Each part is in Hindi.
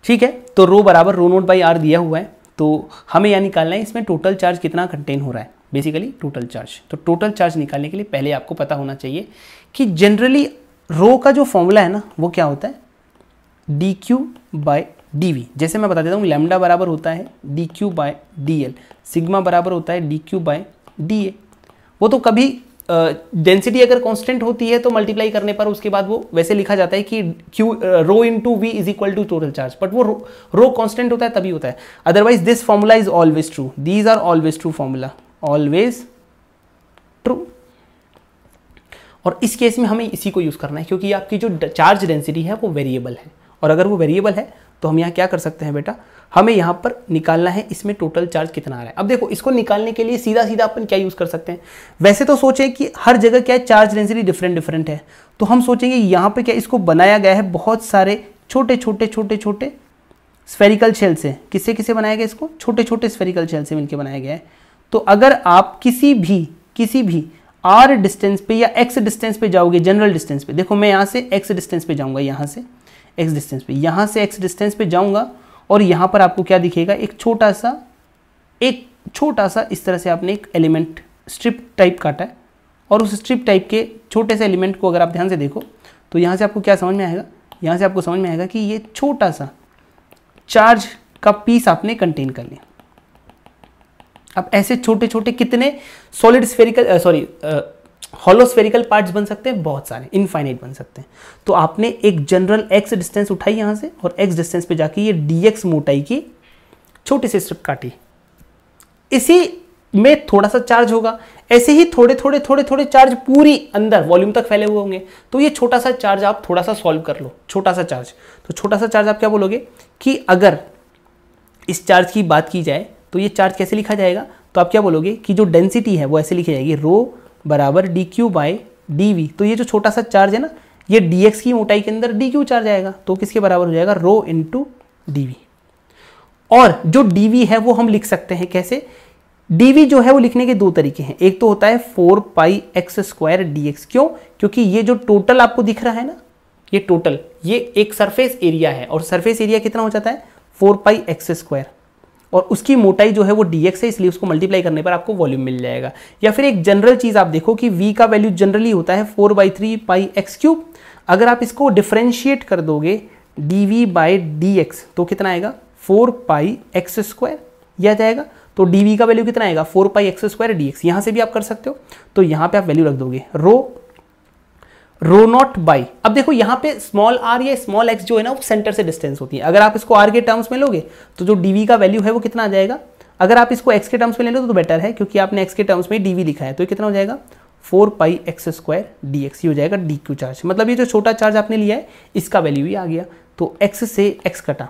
ठीक है, तो रो बराबर रो नोट बाई आर दिया हुआ है, तो हमें यह निकालना है इसमें टोटल चार्ज कितना कंटेन हो रहा है, बेसिकली टोटल चार्ज। तो टोटल चार्ज निकालने के लिए पहले आपको पता होना चाहिए कि जनरली रो का जो फॉर्मूला है ना वो क्या होता है, D Q by D V. जैसे मैं बता देता हूँ, लैम्डा बराबर होता है D Q by D L, sigma बराबर होता है D Q by D A. वो तो कभी डेंसिटी अगर कांस्टेंट होती है तो मल्टीप्लाई करने पर उसके बाद वो वैसे लिखा जाता है कि Q rho into V is equal to total charge, but वो रो कांस्टेंट होता है तभी होता है। Otherwise this formula is always true, these are always true formula, always true. और इस केस में हमें इसी को यूज करना है क्योंकि आपकी जो चार्ज डेंसिटी है वो वेरिएबल है, और अगर वो वेरिएबल है तो हम यहाँ क्या कर सकते हैं बेटा, हमें यहाँ पर निकालना है इसमें टोटल चार्ज कितना आ रहा है। अब देखो इसको निकालने के लिए सीधा सीधा अपन क्या यूज कर सकते हैं, वैसे तो सोचें कि हर जगह क्या है, चार्ज डेंसिटी डिफरेंट डिफरेंट है, तो हम सोचेंगे यहाँ पे क्या इसको बनाया गया है बहुत सारे छोटे छोटे छोटे छोटे स्फेरिकल शेल से। किससे किससे बनाया गया, इसको छोटे छोटे स्फेरिकल शेल से मिलकर बनाया गया है। तो अगर आप किसी भी आर डिस्टेंस पे या एक्स डिस्टेंस पे जाओगे, जनरल डिस्टेंस पे, देखो मैं यहाँ से एक्स डिस्टेंस पे जाऊँगा, यहाँ से एक्स डिस्टेंस पे, यहाँ से एक्स डिस्टेंस पे जाऊँगा, और यहाँ पर आपको क्या दिखेगा, एक छोटा सा इस तरह से आपने एक एलिमेंट स्ट्रिप टाइप काटा है, और उस स्ट्रिप टाइप के छोटे से एलिमेंट को अगर आप ध्यान से देखो तो यहाँ से आपको क्या समझ में आएगा, यहाँ से आपको समझ में आएगा कि ये छोटा सा चार्ज का पीस आपने कंटेन कर लिया। अब ऐसे छोटे छोटे कितने solid spherical hollow spherical parts बन सकते हैं, बहुत सारे, इनफाइनाइट बन सकते हैं। तो आपने एक जनरल एक्स डिस्टेंस उठाई यहाँ से, और एक्स डिस्टेंस पे जाके ये dx मोटाई की छोटी सी स्ट्रिप काटी, इसी में थोड़ा सा चार्ज होगा। ऐसे ही थोड़े थोड़े थोड़े थोड़े चार्ज पूरी अंदर वॉल्यूम तक फैले हुए होंगे। तो ये छोटा सा चार्ज आप थोड़ा सा सॉल्व कर लो, छोटा सा चार्ज। तो छोटा सा चार्ज आप क्या बोलोगे कि अगर इस चार्ज की बात की जाए तो ये चार्ज कैसे लिखा जाएगा, तो आप क्या बोलोगे कि जो डेंसिटी है वो ऐसे लिखी जाएगी, रो बराबर D Q by D V. तो ये जो छोटा सा चार्ज है ना, ये डी एक्स की मोटाई के अंदर डी क्यू चार्ज आएगा, तो किसके बराबर हो जाएगा, रो इंटू डी वी। और जो डी वी है वो हम लिख सकते हैं कैसे, डी वी जो है वो लिखने के दो तरीके हैं। एक तो होता है 4 पाई एक्स स्क्वायर डी एक्स। क्यों, क्योंकि ये जो टोटल आपको दिख रहा है ना, ये टोटल, ये एक सरफेस एरिया है, और सरफेस एरिया कितना हो जाता है 4 पाई एक्स स्क्वायर, और उसकी मोटाई जो है वो dx है, इसलिए उसको मल्टीप्लाई करने पर आपको वॉल्यूम मिल जाएगा। या फिर एक जनरल चीज आप देखो कि v का वैल्यू जनरली होता है 4/3 पाई एक्स क्यूब। अगर आप इसको डिफरेंशिएट कर दोगे dv बाई dx तो कितना आएगा 4 पाई एक्स स्क्वायर, यह जाएगा। तो dv का वैल्यू कितना आएगा 4 पाई एक्स स्क्वायर dx। यहां से भी आप कर सकते हो, तो यहां पे आप वैल्यू रख दोगे रो नॉट बाई, अब देखो यहाँ पे स्मॉल आर या स्मॉल एक्स जो है ना वो सेंटर से डिस्टेंस होती है। अगर आप इसको आर के टर्म्स में लोगे तो जो डीवी का वैल्यू है वो कितना आ जाएगा, अगर आप इसको एक्स के टर्म्स में ले लो तो बेटर है, क्योंकि आपने एक्स के टर्म्स में डीवी लिखा है, तो ये कितना हो जाएगा 4 पाई एक्स स्क्वायर डी एक्स, ये हो जाएगा डी क्यू चार्ज। मतलब ये जो छोटा चार्ज आपने लिया है इसका वैल्यू ही आ गया, तो एक्स से एक्स कटा।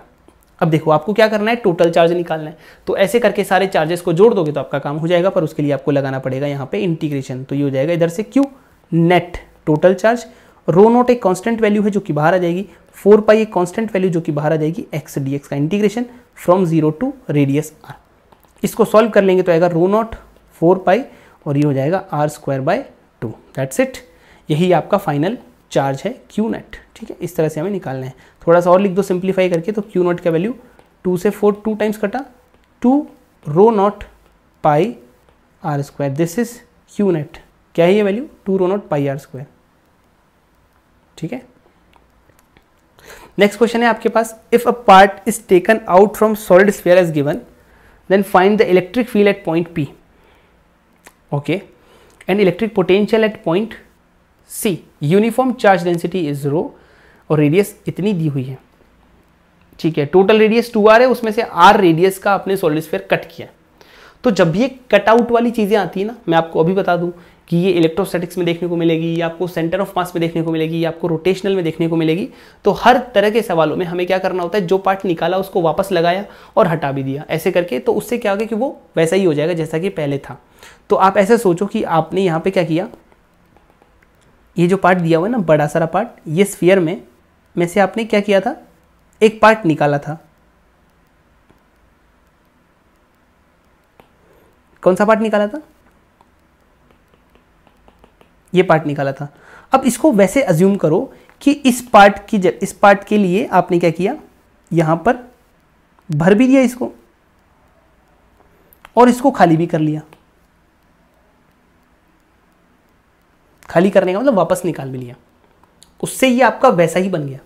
अब देखो आपको क्या करना है, टोटल चार्ज निकालना है। तो ऐसे करके सारे चार्जेस को जोड़ दोगे तो आपका काम हो जाएगा, पर उसके लिए आपको लगाना पड़ेगा यहाँ पे इंटीग्रेशन। तो ये हो जाएगा इधर से क्यू नेट टोटल चार्ज, रो नोट एक कांस्टेंट वैल्यू है जो कि बाहर आ जाएगी, 4 पाई एक कांस्टेंट वैल्यू जो कि बाहर आ जाएगी, एक्स डी एक्स का integration from 0 to radius R. इसको सॉल्व कर लेंगे तो आएगा रो नॉट 4 पाई, और ये हो जाएगा R square by 2। That's it, यही आपका फाइनल चार्ज है क्यू नेट। ठीक है, इस तरह से हमें निकालना है। थोड़ा सा और लिख दो सिंप्लीफाई करके, तो क्यू नॉट का वैल्यू 2 से 4 2 टाइम्स कटा, 2 rho naught pi r square, this is Q net. क्या है ये value 2 rho naught pi r square. ठीक है, नेक्स्ट क्वेश्चन है आपके पास, if a part is taken out from solid sphere as given then find the electric field at point P, okay, and electric potential at point C, uniform charge density is rho, और रेडियस इतनी दी हुई है। ठीक है, टोटल रेडियस 2r है, उसमें से r रेडियस का आपने सॉलिड स्फीयर कट किया। तो जब भी ये कट आउट वाली चीजें आती है ना, मैं आपको अभी बता दूं कि ये इलेक्ट्रोस्टैटिक्स में देखने को मिलेगी, या आपको सेंटर ऑफ मास में देखने को मिलेगी, या आपको रोटेशनल में देखने को मिलेगी। तो हर तरह के सवालों में हमें क्या करना होता है, जो पार्ट निकाला उसको वापस लगाया और हटा भी दिया, ऐसे करके। तो उससे क्या होगा कि वो वैसा ही हो जाएगा जैसा कि पहले था। तो आप ऐसे सोचो कि आपने यहाँ पे क्या किया, ये जो पार्ट दिया हुआ है ना, बड़ा सारा पार्ट, ये स्फीयर में से आपने क्या किया था, एक पार्ट निकाला था। कौन सा पार्ट निकाला था, ये पार्ट निकाला था। अब इसको वैसे अज्यूम करो कि इस पार्ट के लिए आपने क्या किया, यहां पर भर भी दिया इसको और इसको खाली भी कर लिया। खाली करने का मतलब वापस निकाल भी लिया, उससे ये आपका वैसा ही बन गया।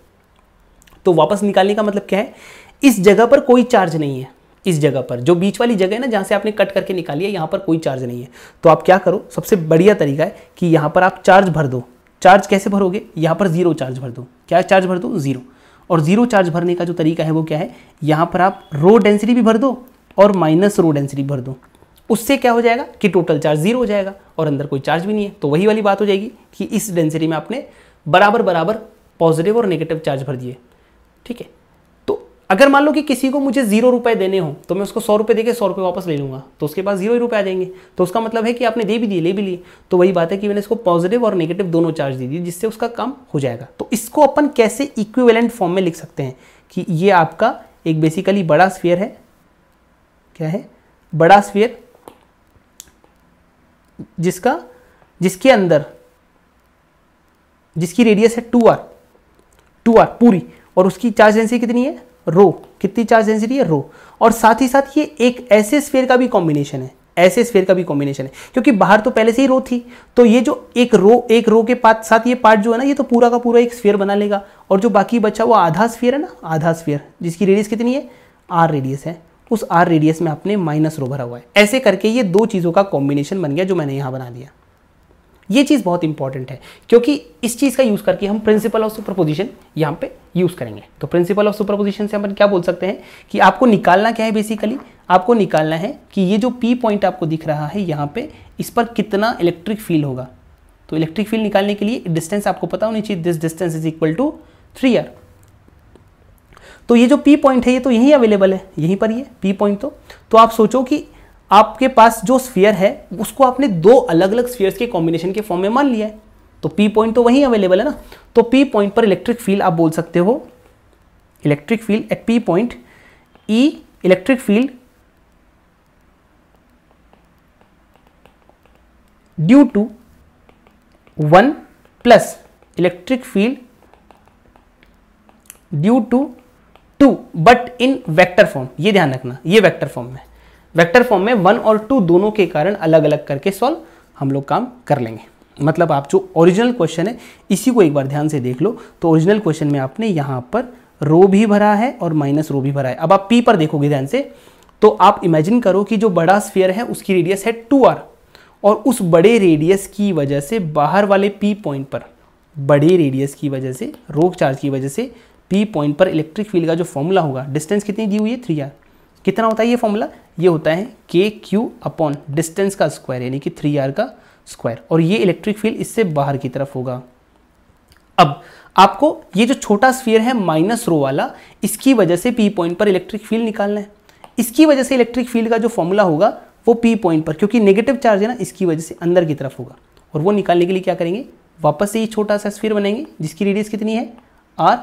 तो वापस निकालने का मतलब क्या है, इस जगह पर कोई चार्ज नहीं है, इस जगह पर जो बीच वाली जगह है ना जहां से आपने कट करके निकाली है, यहां पर कोई चार्ज नहीं है। तो आप क्या करो, सबसे बढ़िया तरीका है कि यहां पर आप चार्ज भर दो। चार्ज कैसे भरोगे, यहां पर 0 चार्ज भर दो। क्या चार्ज भर दो, 0। और 0 चार्ज भरने का जो तरीका है वो क्या है, यहां पर आप रो डेंसिटी भी भर दो और माइनस रो डेंसिटी भर दो। उससे क्या हो जाएगा कि टोटल चार्ज 0 हो जाएगा और अंदर कोई चार्ज भी नहीं है। तो वही वाली बात हो जाएगी कि इस डेंसिटी में आपने बराबर बराबर पॉजिटिव और नेगेटिव चार्ज भर दिए। ठीक है, तो अगर मान लो कि किसी को मुझे 0 रुपए देने हो तो मैं उसको 100 रुपए देके 100 रुपए वापस ले लूंगा, तो उसके पास 0 ही रुपए आ जाएंगे। तो उसका मतलब है कि आपने दे भी दिए ले भी लिए। तो वही बात है कि मैंने इसको पॉजिटिव और नेगेटिव दोनों चार्ज दे दिए, जिससे उसका काम हो जाएगा। तो इसको अपन कैसे इक्विवेलेंट फॉर्म में लिख सकते हैं कि ये आपका एक बेसिकली बड़ा स्फीयर है। क्या है, बड़ा स्फीयर जिसके अंदर जिसकी रेडियस है 2r पूरी, और उसकी चार्ज डेंसिटी कितनी है, रो। कितनी चार्ज डेंसिटी है, रो। और साथ ही साथ ये एक ऐसे स्फीयर का भी कॉम्बिनेशन है, ऐसे स्फीयर का भी कॉम्बिनेशन है, क्योंकि बाहर तो पहले से ही रो थी। तो ये जो एक रो के साथ ये पार्ट जो है ना, ये तो पूरा का पूरा एक स्फीयर बना लेगा। और जो बाकी बचा वो आधा स्फीयर है ना, आधा स्फीयर जिसकी रेडियस कितनी है, r रेडियस है, उस r रेडियस में आपने माइनस रो भरा हुआ है। ऐसे करके ये दो चीज़ों का कॉम्बिनेशन बन गया जो मैंने यहाँ बना दिया। ये चीज़ बहुत इंपॉर्टेंट है, क्योंकि इस चीज़ का यूज़ करके हम प्रिंसिपल ऑफ सुपरपोजिशन यहाँ पे यूज़ करेंगे। तो प्रिंसिपल ऑफ सुपरपोजिशन से अपन क्या बोल सकते हैं कि आपको निकालना क्या है, बेसिकली आपको निकालना है कि ये जो P पॉइंट आपको दिख रहा है यहाँ पे, इस पर कितना इलेक्ट्रिक फील्ड होगा। तो इलेक्ट्रिक फील्ड निकालने के लिए डिस्टेंस आपको पता होनी चाहिए, this distance is equal to 3r। तो ये जो P पॉइंट है ये तो यहीं अवेलेबल है, यहीं पर ये P पॉइंट। तो आप सोचो कि आपके पास जो स्फीयर है उसको आपने दो अलग अलग स्फीयर्स के कॉम्बिनेशन के फॉर्म में मान लिया है। तो P पॉइंट तो वहीं अवेलेबल है ना। तो P पॉइंट पर इलेक्ट्रिक फील्ड आप बोल सकते हो, electric field at P point, E electric field due to 1 plus electric field due to 2 but in vector form. ये ध्यान रखना, ये वेक्टर फॉर्म में, वेक्टर फॉर्म में 1 और 2 दोनों के कारण अलग अलग करके सॉल्व हम लोग काम कर लेंगे। मतलब आप जो ओरिजिनल क्वेश्चन है इसी को एक बार ध्यान से देख लो। तो ओरिजिनल क्वेश्चन में आपने यहाँ पर रो भी भरा है और माइनस रो भी भरा है। अब आप P पर देखोगे ध्यान से, तो आप इमेजिन करो कि जो बड़ा स्फीयर है उसकी रेडियस है 2r, और उस बड़े रेडियस की वजह से बाहर वाले P पॉइंट पर, बड़े रेडियस की वजह से, रो चार्ज की वजह से P पॉइंट पर इलेक्ट्रिक फील्ड का जो फॉर्मूला होगा, डिस्टेंस कितनी दी हुई है 3r, कितना होता है ये फॉर्मूला, ये होता है KQ अपॉन डिस्टेंस का स्क्वायर यानी कि 3r का स्क्वायर। और ये इलेक्ट्रिक फील्ड इससे बाहर की तरफ होगा। अब आपको ये जो छोटा स्फीयर है माइनस रो वाला, इसकी वजह से P पॉइंट पर इलेक्ट्रिक फील्ड निकालना है। इसकी वजह से इलेक्ट्रिक फील्ड का जो फॉर्मूला होगा वो P पॉइंट पर, क्योंकि नेगेटिव चार्ज है ना, इसकी वजह से अंदर की तरफ होगा। और वो निकालने के लिए क्या करेंगे, वापस से ये छोटा सा स्फीयर बनाएंगे जिसकी रेडियस कितनी है r,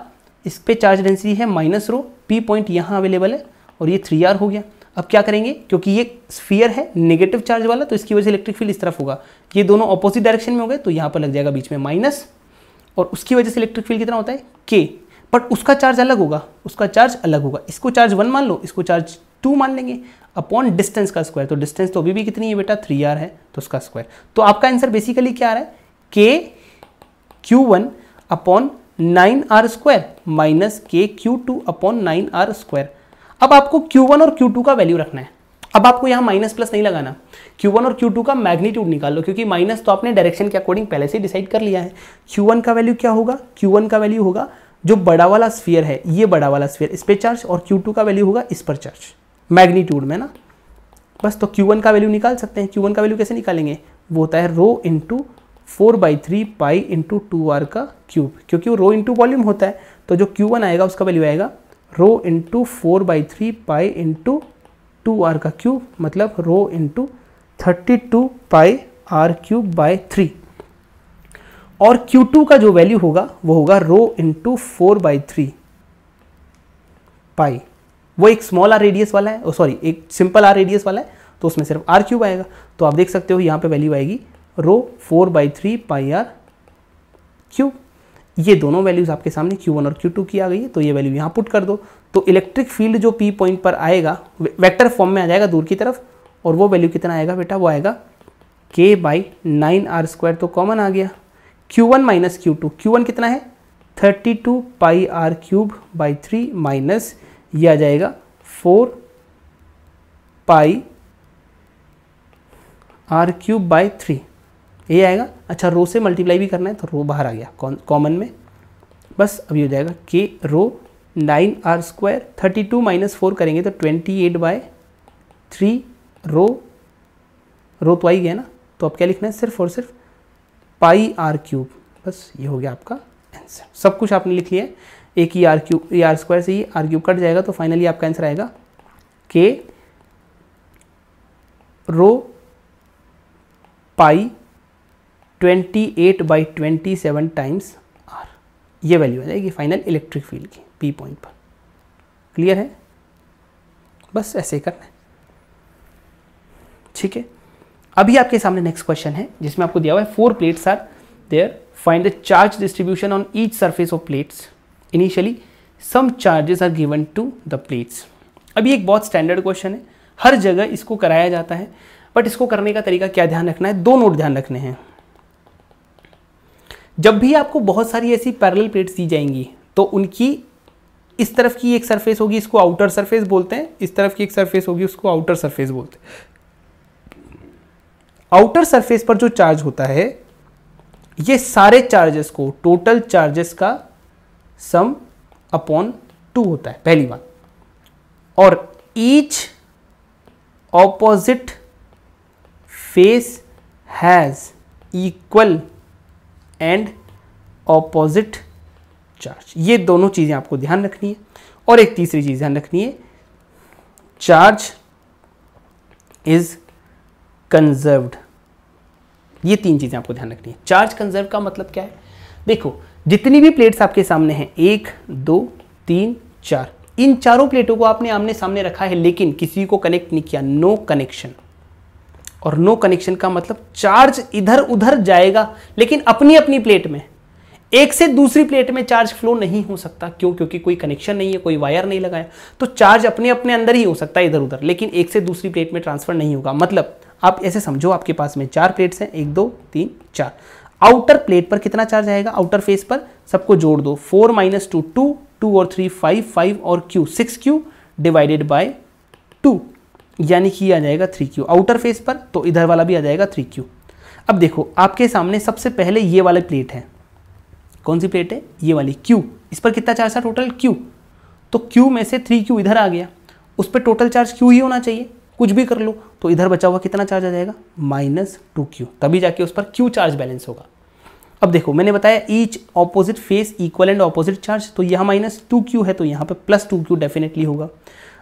इस पे चार्ज डेंसिटी है माइनस रो, P पॉइंट यहाँ अवेलेबल है और ये 3r हो गया। अब क्या करेंगे, क्योंकि ये स्फीयर है नेगेटिव चार्ज वाला, तो इसकी वजह से इलेक्ट्रिक फील्ड इस तरफ होगा। ये दोनों ऑपोजिट डायरेक्शन में हो गए, तो यहाँ पर लग जाएगा बीच में माइनस, और उसकी वजह से इलेक्ट्रिक फील्ड कितना होता है K, बट उसका चार्ज अलग होगा, उसका चार्ज अलग होगा। इसको चार्ज 1 मान लो, इसको चार्ज 2 मान लेंगे, अपॉन डिस्टेंस का स्क्वायर। तो डिस्टेंस तो अभी भी कितनी है बेटा, 3r है, तो उसका स्क्वायर। तो आपका आंसर बेसिकली क्या आ रहा है, KQ1 upon 9r square minus KQ2 upon 9r square. अब आपको Q1 और Q2 का वैल्यू रखना है। अब आपको यहाँ माइनस प्लस नहीं लगाना, Q1 और Q2 का मैग्नीट्यूड निकाल लो, क्योंकि माइनस तो आपने डायरेक्शन के अकॉर्डिंग पहले से डिसाइड कर लिया है। Q1 का वैल्यू क्या होगा, Q1 का वैल्यू होगा जो बड़ा वाला स्फीयर है, ये बड़ा वाला स्फीयर, इस पे चार्ज, और Q2 का वैल्यू होगा इस पर चार्ज, मैग्नीट्यूड में ना। बस तो Q1 का वैल्यू निकाल सकते हैं। Q1 का वैल्यू कैसे निकालेंगे, वो होता है rho into 4/3 pi into 2r का क्यूब, क्योंकि वो रो इंटू वॉल्यूम होता है। तो जो Q1 आएगा उसका वैल्यू आएगा rho into 4/3 pi into 2r का क्यूब, मतलब rho into 32 pi r cube by 3। और Q2 का जो वैल्यू होगा वो होगा रो इंटू 4/3 पाई, वो एक स्मॉल r रेडियस वाला है, सॉरी एक सिंपल r रेडियस वाला है, तो उसमें सिर्फ r क्यूब आएगा। तो आप देख सकते हो यहाँ पे वैल्यू आएगी रो 4/3 पाई r क्यूब। ये दोनों वैल्यूज़ आपके सामने Q1 और Q2 की आ गई है, तो ये वैल्यू यहाँ पुट कर दो। तो इलेक्ट्रिक फील्ड जो P पॉइंट पर आएगा वेक्टर फॉर्म में आ जाएगा दूर की तरफ, और वो वैल्यू कितना आएगा बेटा, वो आएगा K/9R²। तो कॉमन आ गया Q1 माइनस Q2, Q1 कितना है 32 पाई R³/3 माइनस ये आ जाएगा 4 पाई R³/3 ये आएगा। अच्छा रो से मल्टीप्लाई भी करना है तो रो बाहर आ गया कॉमन में, बस अभी हो जाएगा K रो 9R², 32 माइनस 4 करेंगे तो 28/3 रो तो आ ही गया ना। तो अब क्या लिखना है, सिर्फ और सिर्फ पाई R³, बस ये हो गया आपका आंसर। सब कुछ आपने लिख लिया है, एक ही R² से ही R³ कट जाएगा, तो फाइनली आपका आंसर आएगा K रो पाई 28/27 टाइम्स R, ये वैल्यू आ जाएगी फाइनल इलेक्ट्रिक फील्ड की P पॉइंट पर। क्लियर है, बस ऐसे ही करना है, ठीक है। अभी आपके सामने नेक्स्ट क्वेश्चन है जिसमें आपको दिया हुआ है 4 plates are there, find the charge distribution on each surface of plates, initially some charges are given to the plates. अभी एक बहुत स्टैंडर्ड क्वेश्चन है, हर जगह इसको कराया जाता है, बट इसको करने का तरीका क्या ध्यान रखना है, 2 नोट ध्यान रखने हैं। जब भी आपको बहुत सारी ऐसी पैरेलल प्लेट्स दी जाएंगी तो उनकी इस तरफ की एक सरफेस होगी, इसको आउटर सरफेस बोलते हैं, इस तरफ की एक सरफेस होगी उसको आउटर सरफेस बोलते हैं। आउटर सरफेस पर जो चार्ज होता है ये सारे चार्जेस को, टोटल चार्जेस का सम अपॉन 2 होता है, पहली बात। और each opposite face has equal and opposite charge, ये दोनों चीजें आपको ध्यान रखनी है। और एक तीसरी चीज ध्यान रखनी है, चार्ज इज कंजर्व्ड, ये 3 चीजें आपको ध्यान रखनी है। चार्ज कंजर्व का मतलब क्या है, देखो जितनी भी प्लेट्स आपके सामने हैं 1 2 3 4, इन चारों प्लेटों को आपने आमने सामने रखा है लेकिन किसी को कनेक्ट नहीं किया, नो कनेक्शन। और नो कनेक्शन का मतलब चार्ज इधर उधर जाएगा लेकिन अपनी अपनी प्लेट में, एक से दूसरी प्लेट में चार्ज फ्लो नहीं हो सकता। क्यों? क्योंकि कोई कनेक्शन नहीं है, कोई वायर नहीं लगाया, तो चार्ज अपने अपने अंदर ही हो सकता है इधर उधर, लेकिन एक से दूसरी प्लेट में ट्रांसफर नहीं होगा। मतलब आप ऐसे समझो, आपके पास में 4 प्लेट्स हैं, 1 2 3 4। आउटर प्लेट पर कितना चार्ज आएगा, आउटर फेस पर सबको जोड़ दो, 4 - 2 2, 2 और 3 5, 5 और Q 6Q डिवाइडेड बाय 2, यानी कि आ जाएगा 3Q आउटर फेस पर, तो इधर वाला भी आ जाएगा 3Q। अब देखो आपके सामने सबसे पहले ये वाली प्लेट है, कौन सी प्लेट है, ये वाली Q, इस पर कितना चार्ज था टोटल Q, तो Q में से 3Q इधर आ गया, उस पर टोटल चार्ज Q ही होना चाहिए, कुछ भी कर लो, तो इधर बचा हुआ कितना चार्ज आ जाएगा -2Q, तभी जाके उस पर Q चार्ज बैलेंस होगा। अब देखो मैंने बताया each opposite face equal and opposite charge, तो यहाँ -2Q है तो यहाँ पर +2Q डेफिनेटली होगा।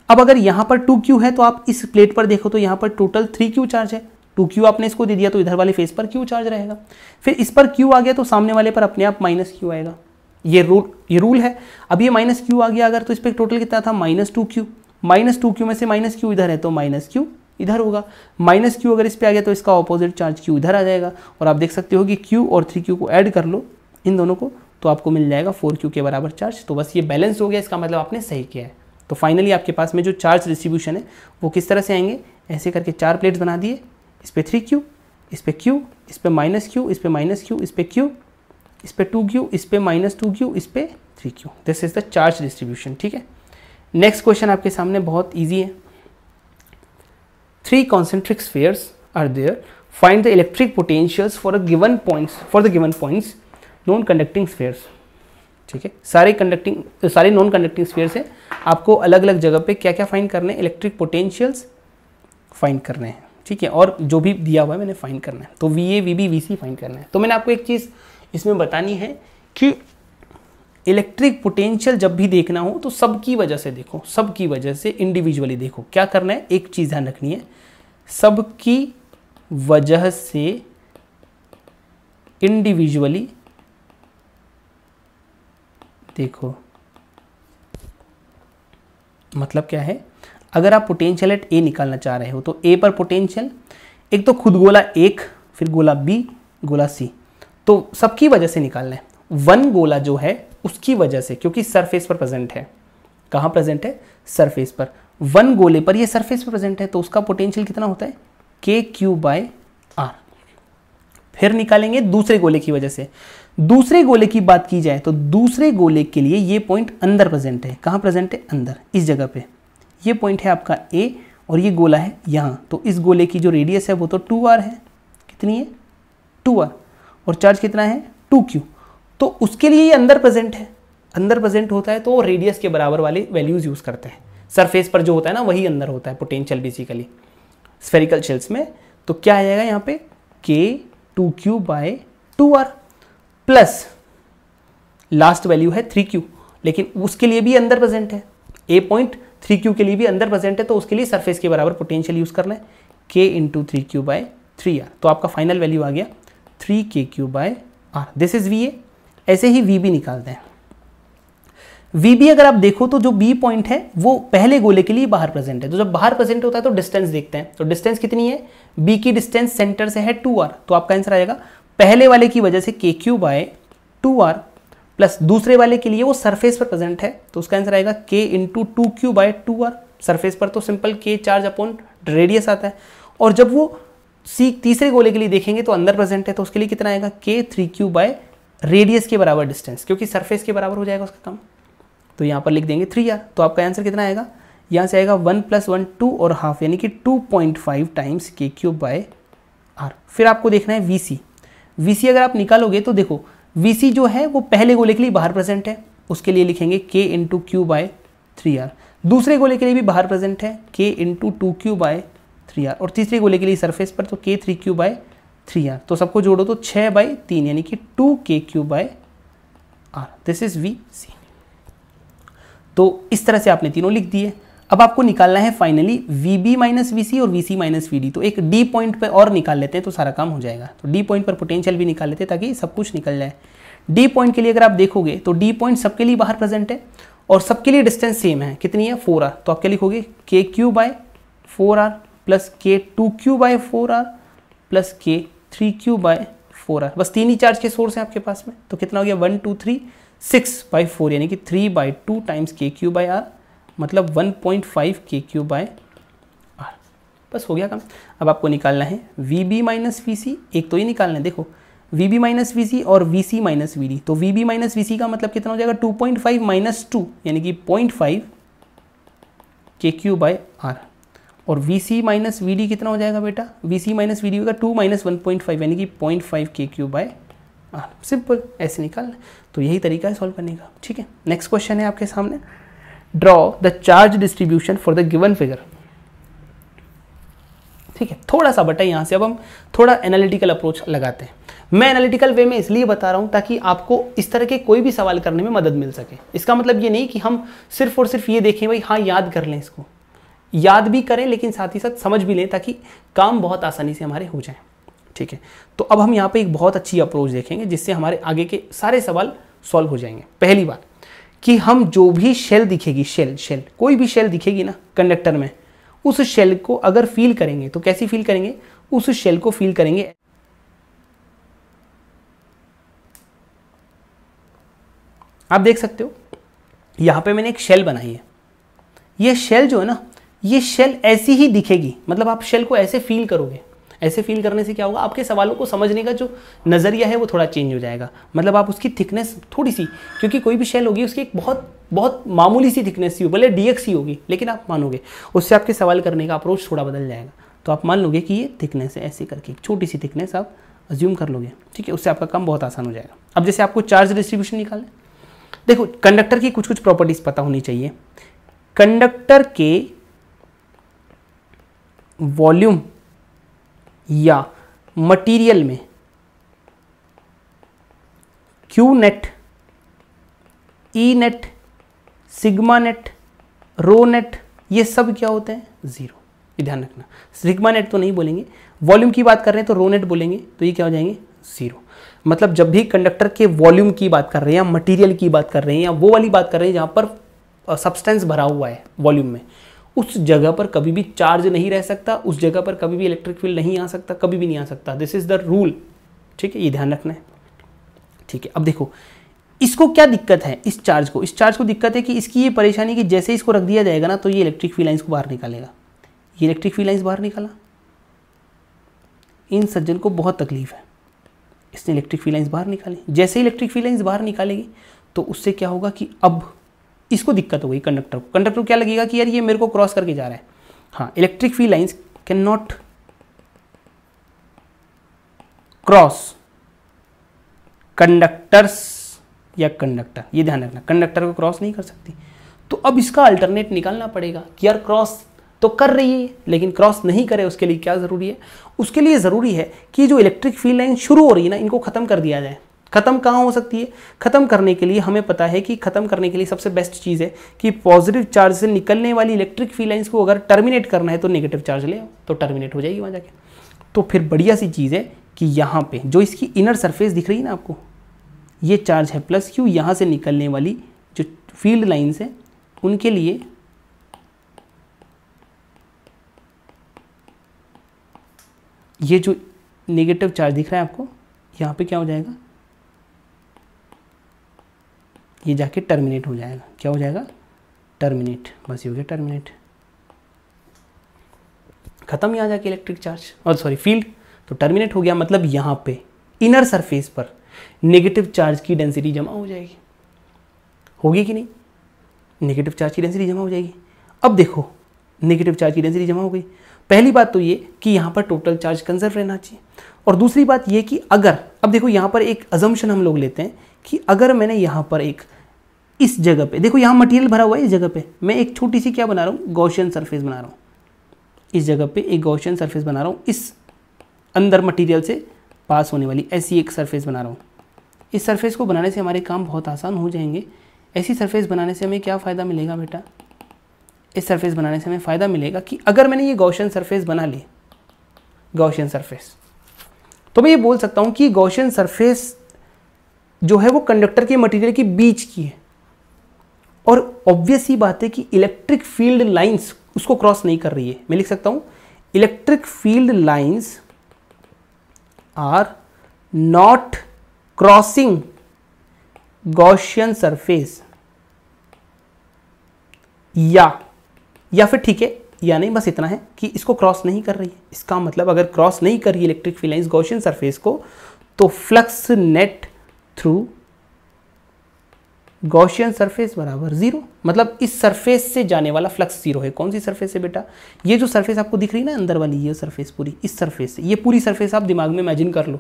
अब अगर यहाँ पर 2Q है तो आप इस प्लेट पर देखो तो यहाँ पर टोटल 3Q चार्ज है, 2Q आपने इसको दे दिया तो इधर वाले फेस पर Q चार्ज रहेगा। फिर इस पर Q आ गया तो सामने वाले पर अपने आप -Q आएगा, ये रूल है। अब ये -Q आ गया अगर, तो इस पर टोटल कितना था -2Q, -2Q में से -Q इधर है तो -Q इधर होगा, -Q अगर इस पे आ गया तो इसका ऑपोजिट चार्ज Q इधर आ जाएगा। और आप देख सकते हो कि Q और 3Q को ऐड कर लो इन दोनों को, तो आपको मिल जाएगा 4Q के बराबर चार्ज। तो बस ये बैलेंस हो गया, इसका मतलब आपने सही किया है। तो फाइनली आपके पास में जो चार्ज डिस्ट्रीब्यूशन है वो किस तरह से आएंगे, ऐसे करके 4 प्लेट्स बना दिए, इस पे 3Q, इस पे Q, इस पे -Q, इस पे -Q, इस पे Q, इस पे 2Q, इस पे -2Q, इस पे 3Q। This is the charge distribution, ठीक है। नेक्स्ट क्वेश्चन आपके सामने बहुत ईजी है। 3 concentric spheres are there, find the electric potentials for the given points non conducting spheres। ठीक है, सारे नॉन कंडक्टिंग स्फीयर्स है, आपको अलग अलग जगह पे क्या क्या फाइंड करने हैं, इलेक्ट्रिक पोटेंशियल्स फाइंड करने हैं, ठीक है, और जो भी दिया हुआ है मैंने फाइंड करना है, तो VA VB VC फाइंड करना है। तो मैंने आपको एक चीज़ इसमें बतानी है कि इलेक्ट्रिक पोटेंशियल जब भी देखना हो तो सबकी वजह से देखो, सबकी वजह से इंडिविजुअली देखो। क्या करना है, एक चीज़ ध्यान रखनी है, सबकी वजह से इंडिविजुअली देखो। मतलब क्या है, अगर आप पोटेंशियल एट A निकालना चाह रहे हो तो A पर पोटेंशियल, एक तो खुद गोला 1, फिर गोला B, गोला C, तो सबकी वजह से निकालना है। वन गोला जो है उसकी वजह से, क्योंकि सरफेस पर प्रेजेंट है, कहाँ प्रेजेंट है, सरफेस पर, वन गोले पर ये सरफेस पर प्रेजेंट है, तो उसका पोटेंशियल कितना होता है, KQ/R। फिर निकालेंगे दूसरे गोले की वजह से। दूसरे गोले की बात की जाए तो दूसरे गोले के लिए ये पॉइंट अंदर प्रेजेंट है, कहाँ प्रेजेंट है, अंदर, इस जगह पे। ये पॉइंट है आपका A और ये गोला है यहाँ, तो इस गोले की जो रेडियस है वो तो 2R है, कितनी है, 2R, और चार्ज कितना है, 2Q। तो उसके लिए ये अंदर प्रेजेंट है, अंदर प्रेजेंट होता है तो रेडियस के बराबर वाले वैल्यूज यूज करते हैं। सरफेस पर जो होता है ना वही अंदर होता है पोटेंशियल बेसिकली स्फेरिकल शेल्स में। तो क्या आ जाएगा यहाँ पे, K2Q/2R प्लस लास्ट वैल्यू है 3Q, लेकिन उसके लिए भी अंदर प्रेजेंट है, A पॉइंट 3Q के लिए भी अंदर प्रेजेंट है, तो उसके लिए सरफेस के बराबर पोटेंशियल यूज करना है, K × 3Q/3R। तो आपका फाइनल वैल्यू आ गया 3KQ/R। This is VA। ऐसे ही VB निकालते हैं। VB अगर आप देखो तो जो B पॉइंट है वो पहले गोले के लिए बाहर प्रेजेंट है, तो जब बाहर प्रेजेंट होता है तो डिस्टेंस देखते हैं, तो डिस्टेंस कितनी है, B की डिस्टेंस सेंटर से है 2R, तो आपका आंसर आएगा पहले वाले की वजह से KQ/2R प्लस दूसरे वाले के लिए वो सरफेस पर प्रेजेंट है, तो उसका आंसर आएगा K × 2Q/2R। सरफेस पर तो simple K charge upon radius आता है, और जब वो तीसरे गोले के लिए देखेंगे तो अंदर प्रेजेंट है, तो उसके लिए कितना आएगा, K 3Q/ रेडियस के बराबर डिस्टेंस, क्योंकि सरफेस के बराबर हो जाएगा उसका काम, तो यहाँ पर लिख देंगे 3R। तो आपका आंसर कितना आएगा, यहाँ से आएगा 1 + 1 2 और हाफ, यानी कि 2.5 टाइम्स KQ/R। फिर आपको देखना है VC अगर आप निकालोगे तो देखो VC जो है वो पहले गोले के लिए बाहर प्रेजेंट है, उसके लिए लिखेंगे K × Q/3R। दूसरे गोले के लिए भी बाहर प्रेजेंट है, K × 2Q/3R, और तीसरे गोले के लिए सरफेस पर तो K 3Q/3R। तो सबको जोड़ो तो 6/3 यानी कि 2KQ/R। This is VC। तो इस तरह से आपने तीनों लिख दिए। अब आपको निकालना है फाइनली VB - VC और VC - VD। तो एक D पॉइंट पर और निकाल लेते हैं तो सारा काम हो जाएगा। तो D पॉइंट पर पोटेंशियल भी निकाल लेते हैं ताकि सब कुछ निकल जाए। D पॉइंट के लिए अगर आप देखोगे तो D पॉइंट सबके लिए बाहर प्रेजेंट है और सबके लिए डिस्टेंस सेम है, कितनी है, 4R। तो आप क्या लिखोगे, KQ/4R plus K 2Q/4R plus K 3Q/4R। बस तीन ही चार्ज के सोर्स हैं आपके पास में, तो कितना हो गया, 1 2 3 6/4 यानी कि 3/2 टाइम्स KQ/R, मतलब 1.5 KQ/R। बस हो गया काम। अब आपको निकालना है VB - VC, एक तो ये निकालना है, देखो VB - VC और VC - VD। तो VB - VC का मतलब कितना हो जाएगा, 2.5 - 2 यानी कि 0.5 KQ/R, और VC - VD कितना हो जाएगा बेटा, VC - VD होगा 2 - 1.5 यानी कि 0.5 KQ/R। सिंपल, ऐसे निकालना। तो यही तरीका है सॉल्व करने का, ठीक है। नेक्स्ट क्वेश्चन है आपके सामने, draw the charge distribution for the given figure. ठीक है, थोड़ा सा बटा यहाँ से अब हम थोड़ा एनालिटिकल अप्रोच लगाते हैं। मैं एनालिटिकल वे में इसलिए बता रहा हूँ ताकि आपको इस तरह के कोई भी सवाल करने में मदद मिल सके। इसका मतलब ये नहीं कि हम सिर्फ और सिर्फ ये देखें भाई हाँ याद कर लें, इसको याद भी करें लेकिन साथ ही साथ समझ भी लें ताकि काम बहुत आसानी से हमारे हो जाए, ठीक है। तो अब हम यहाँ पे एक बहुत अच्छी अप्रोच देखेंगे जिससे हमारे आगे के सारे सवाल सॉल्व हो जाएंगे। पहली बात कि हम जो भी शेल दिखेगी, शेल कोई भी शेल दिखेगी ना कंडक्टर में, उस शेल को अगर फील करेंगे तो कैसी फील करेंगे, उस शेल को फील करेंगे आप देख सकते हो यहां पे मैंने एक शेल बनाई है। ये शेल जो है ना, ये शेल ऐसी ही दिखेगी, मतलब आप शेल को ऐसे फील करोगे। ऐसे फील करने से क्या होगा, आपके सवालों को समझने का जो नज़रिया है वो थोड़ा चेंज हो जाएगा। मतलब आप उसकी थिकनेस थोड़ी सी, क्योंकि कोई भी शेल होगी उसकी एक बहुत मामूली सी थिकनेस ही हो, भले DX ही होगी, लेकिन आप मानोगे उससे आपके सवाल करने का अप्रोच थोड़ा बदल जाएगा। तो आप मान लोगे कि ये थिकनेस है, ऐसे करके एक छोटी सी थिकनेस आप अज्यूम कर लोगे, ठीक है। उससे आपका काम बहुत आसान हो जाएगा। अब जैसे आपको चार्ज डिस्ट्रीब्यूशन निकालना है, देखो कंडक्टर की कुछ प्रॉपर्टीज पता होनी चाहिए। कंडक्टर के वॉल्यूम या मटेरियल में Q net, E net, sigma net, rho net, ये सब क्या होते हैं, 0। ये ध्यान रखना, सिग्मा नेट तो नहीं बोलेंगे, वॉल्यूम की बात कर रहे हैं तो रो नेट बोलेंगे, तो ये क्या हो जाएंगे, 0। मतलब जब भी कंडक्टर के वॉल्यूम की बात कर रहे हैं या मटेरियल की बात कर रहे हैं या वो वाली बात कर रहे हैं जहां पर सब्सटेंस भरा हुआ है वॉल्यूम में, उस जगह पर कभी भी चार्ज नहीं रह सकता, उस जगह पर कभी भी इलेक्ट्रिक फील्ड नहीं आ सकता, कभी भी नहीं आ सकता। दिस इज द रूल, ठीक है, ये ध्यान रखना है, ठीक है। अब देखो इसको क्या दिक्कत है, इस चार्ज को दिक्कत है कि इसकी ये परेशानी कि जैसे इसको रख दिया जाएगा ना तो ये इलेक्ट्रिक फील्ड लाइंस को बाहर निकालेगा। ये इलेक्ट्रिक फील्ड लाइंस बाहर निकाला, इन सज्जन को बहुत तकलीफ है, इसने इलेक्ट्रिक फील्ड लाइंस बाहर निकाली। जैसे ही इलेक्ट्रिक फील्ड लाइंस बाहर निकालेगी तो उससे क्या होगा कि अब इसको दिक्कत हो गई कंडक्टर को। कंडक्टर को क्या लगेगा कि यार ये मेरे को क्रॉस करके जा रहा है। हाँ, electric field lines can not cross conductors या कंडक्टर, ये ध्यान रखना, कंडक्टर को क्रॉस नहीं कर सकती। तो अब इसका अल्टरनेट निकालना पड़ेगा कि यार क्रॉस तो कर रही है लेकिन क्रॉस नहीं करे, उसके लिए क्या ज़रूरी है? उसके लिए ज़रूरी है कि जो इलेक्ट्रिक फील्ड लाइन शुरू हो रही है ना, इनको ख़त्म कर दिया जाए। ख़त्म कहाँ हो सकती है? ख़त्म करने के लिए हमें पता है कि ख़त्म करने के लिए सबसे बेस्ट चीज़ है कि पॉजिटिव चार्ज से निकलने वाली इलेक्ट्रिक फील्ड लाइन्स को अगर टर्मिनेट करना है तो नेगेटिव चार्ज ले आओ, तो टर्मिनेट हो जाएगी वहाँ जाके। तो फिर बढ़िया सी चीज़ है कि यहाँ पे जो इसकी इनर सरफेस दिख रही है ना आपको, ये चार्ज है प्लस क्यू, यहाँ से निकलने वाली जो फील्ड लाइन्स हैं उनके लिए ये जो नेगेटिव चार्ज दिख रहा है आपको, यहाँ पे क्या हो जाएगा, ये जाके टर्मिनेट हो जाएगा। क्या हो जाएगा? टर्मिनेट। बस ये हो गया टर्मिनेट, खत्म यहाँ जाके इलेक्ट्रिक चार्ज और सॉरी फील्ड, तो टर्मिनेट हो गया। मतलब यहाँ पे इनर सरफेस पर नेगेटिव चार्ज की डेंसिटी जमा हो जाएगी, होगी कि नहीं? नेगेटिव चार्ज की डेंसिटी जमा हो जाएगी। अब देखो, नेगेटिव चार्ज की डेंसिटी जमा हो गई। पहली बात तो ये कि यहाँ पर टोटल चार्ज कंजर्व रहना चाहिए, और दूसरी बात ये कि अगर, अब देखो यहाँ पर एक अजम्पशन हम लोग लेते हैं कि अगर मैंने यहाँ पर एक इस जगह पे, देखो यहाँ मटेरियल भरा हुआ है, इस जगह पे मैं एक छोटी सी क्या बना रहा हूँ, गॉसियन सरफेस बना रहा हूँ। इस जगह पे एक गॉसियन सरफेस बना रहा हूँ, इस अंदर मटेरियल से पास होने वाली ऐसी एक सरफेस बना रहा हूँ। इस सरफेस को बनाने से हमारे काम बहुत आसान हो जाएंगे। ऐसी सरफेस बनाने से हमें क्या फ़ायदा मिलेगा बेटा? इस सरफेस बनाने से हमें फ़ायदा मिलेगा कि अगर मैंने ये गॉसियन सरफेस बना ली, गॉसियन सरफेस, तो मैं ये बोल सकता हूँ कि गॉसियन सरफेस जो है वो कंडक्टर के मटेरियल के बीच की है, और ऑब्वियस ही बात है कि इलेक्ट्रिक फील्ड लाइंस उसको क्रॉस नहीं कर रही है। मैं लिख सकता हूँ electric field lines are not crossing Gaussian surface, या फिर ठीक है, या नहीं, बस इतना है कि इसको क्रॉस नहीं कर रही है। इसका मतलब अगर क्रॉस नहीं कर रही electric field lines Gaussian surface को, तो flux net through Gaussian surface बराबर 0। मतलब इस सरफेस से जाने वाला फ्लक्स 0 है। कौन सी सरफेस है बेटा? ये जो सरफेस आपको दिख रही है ना अंदर वाली, ये सरफेस पूरी, इस सरफेस से, ये पूरी सरफेस आप दिमाग में इमेजिन कर लो,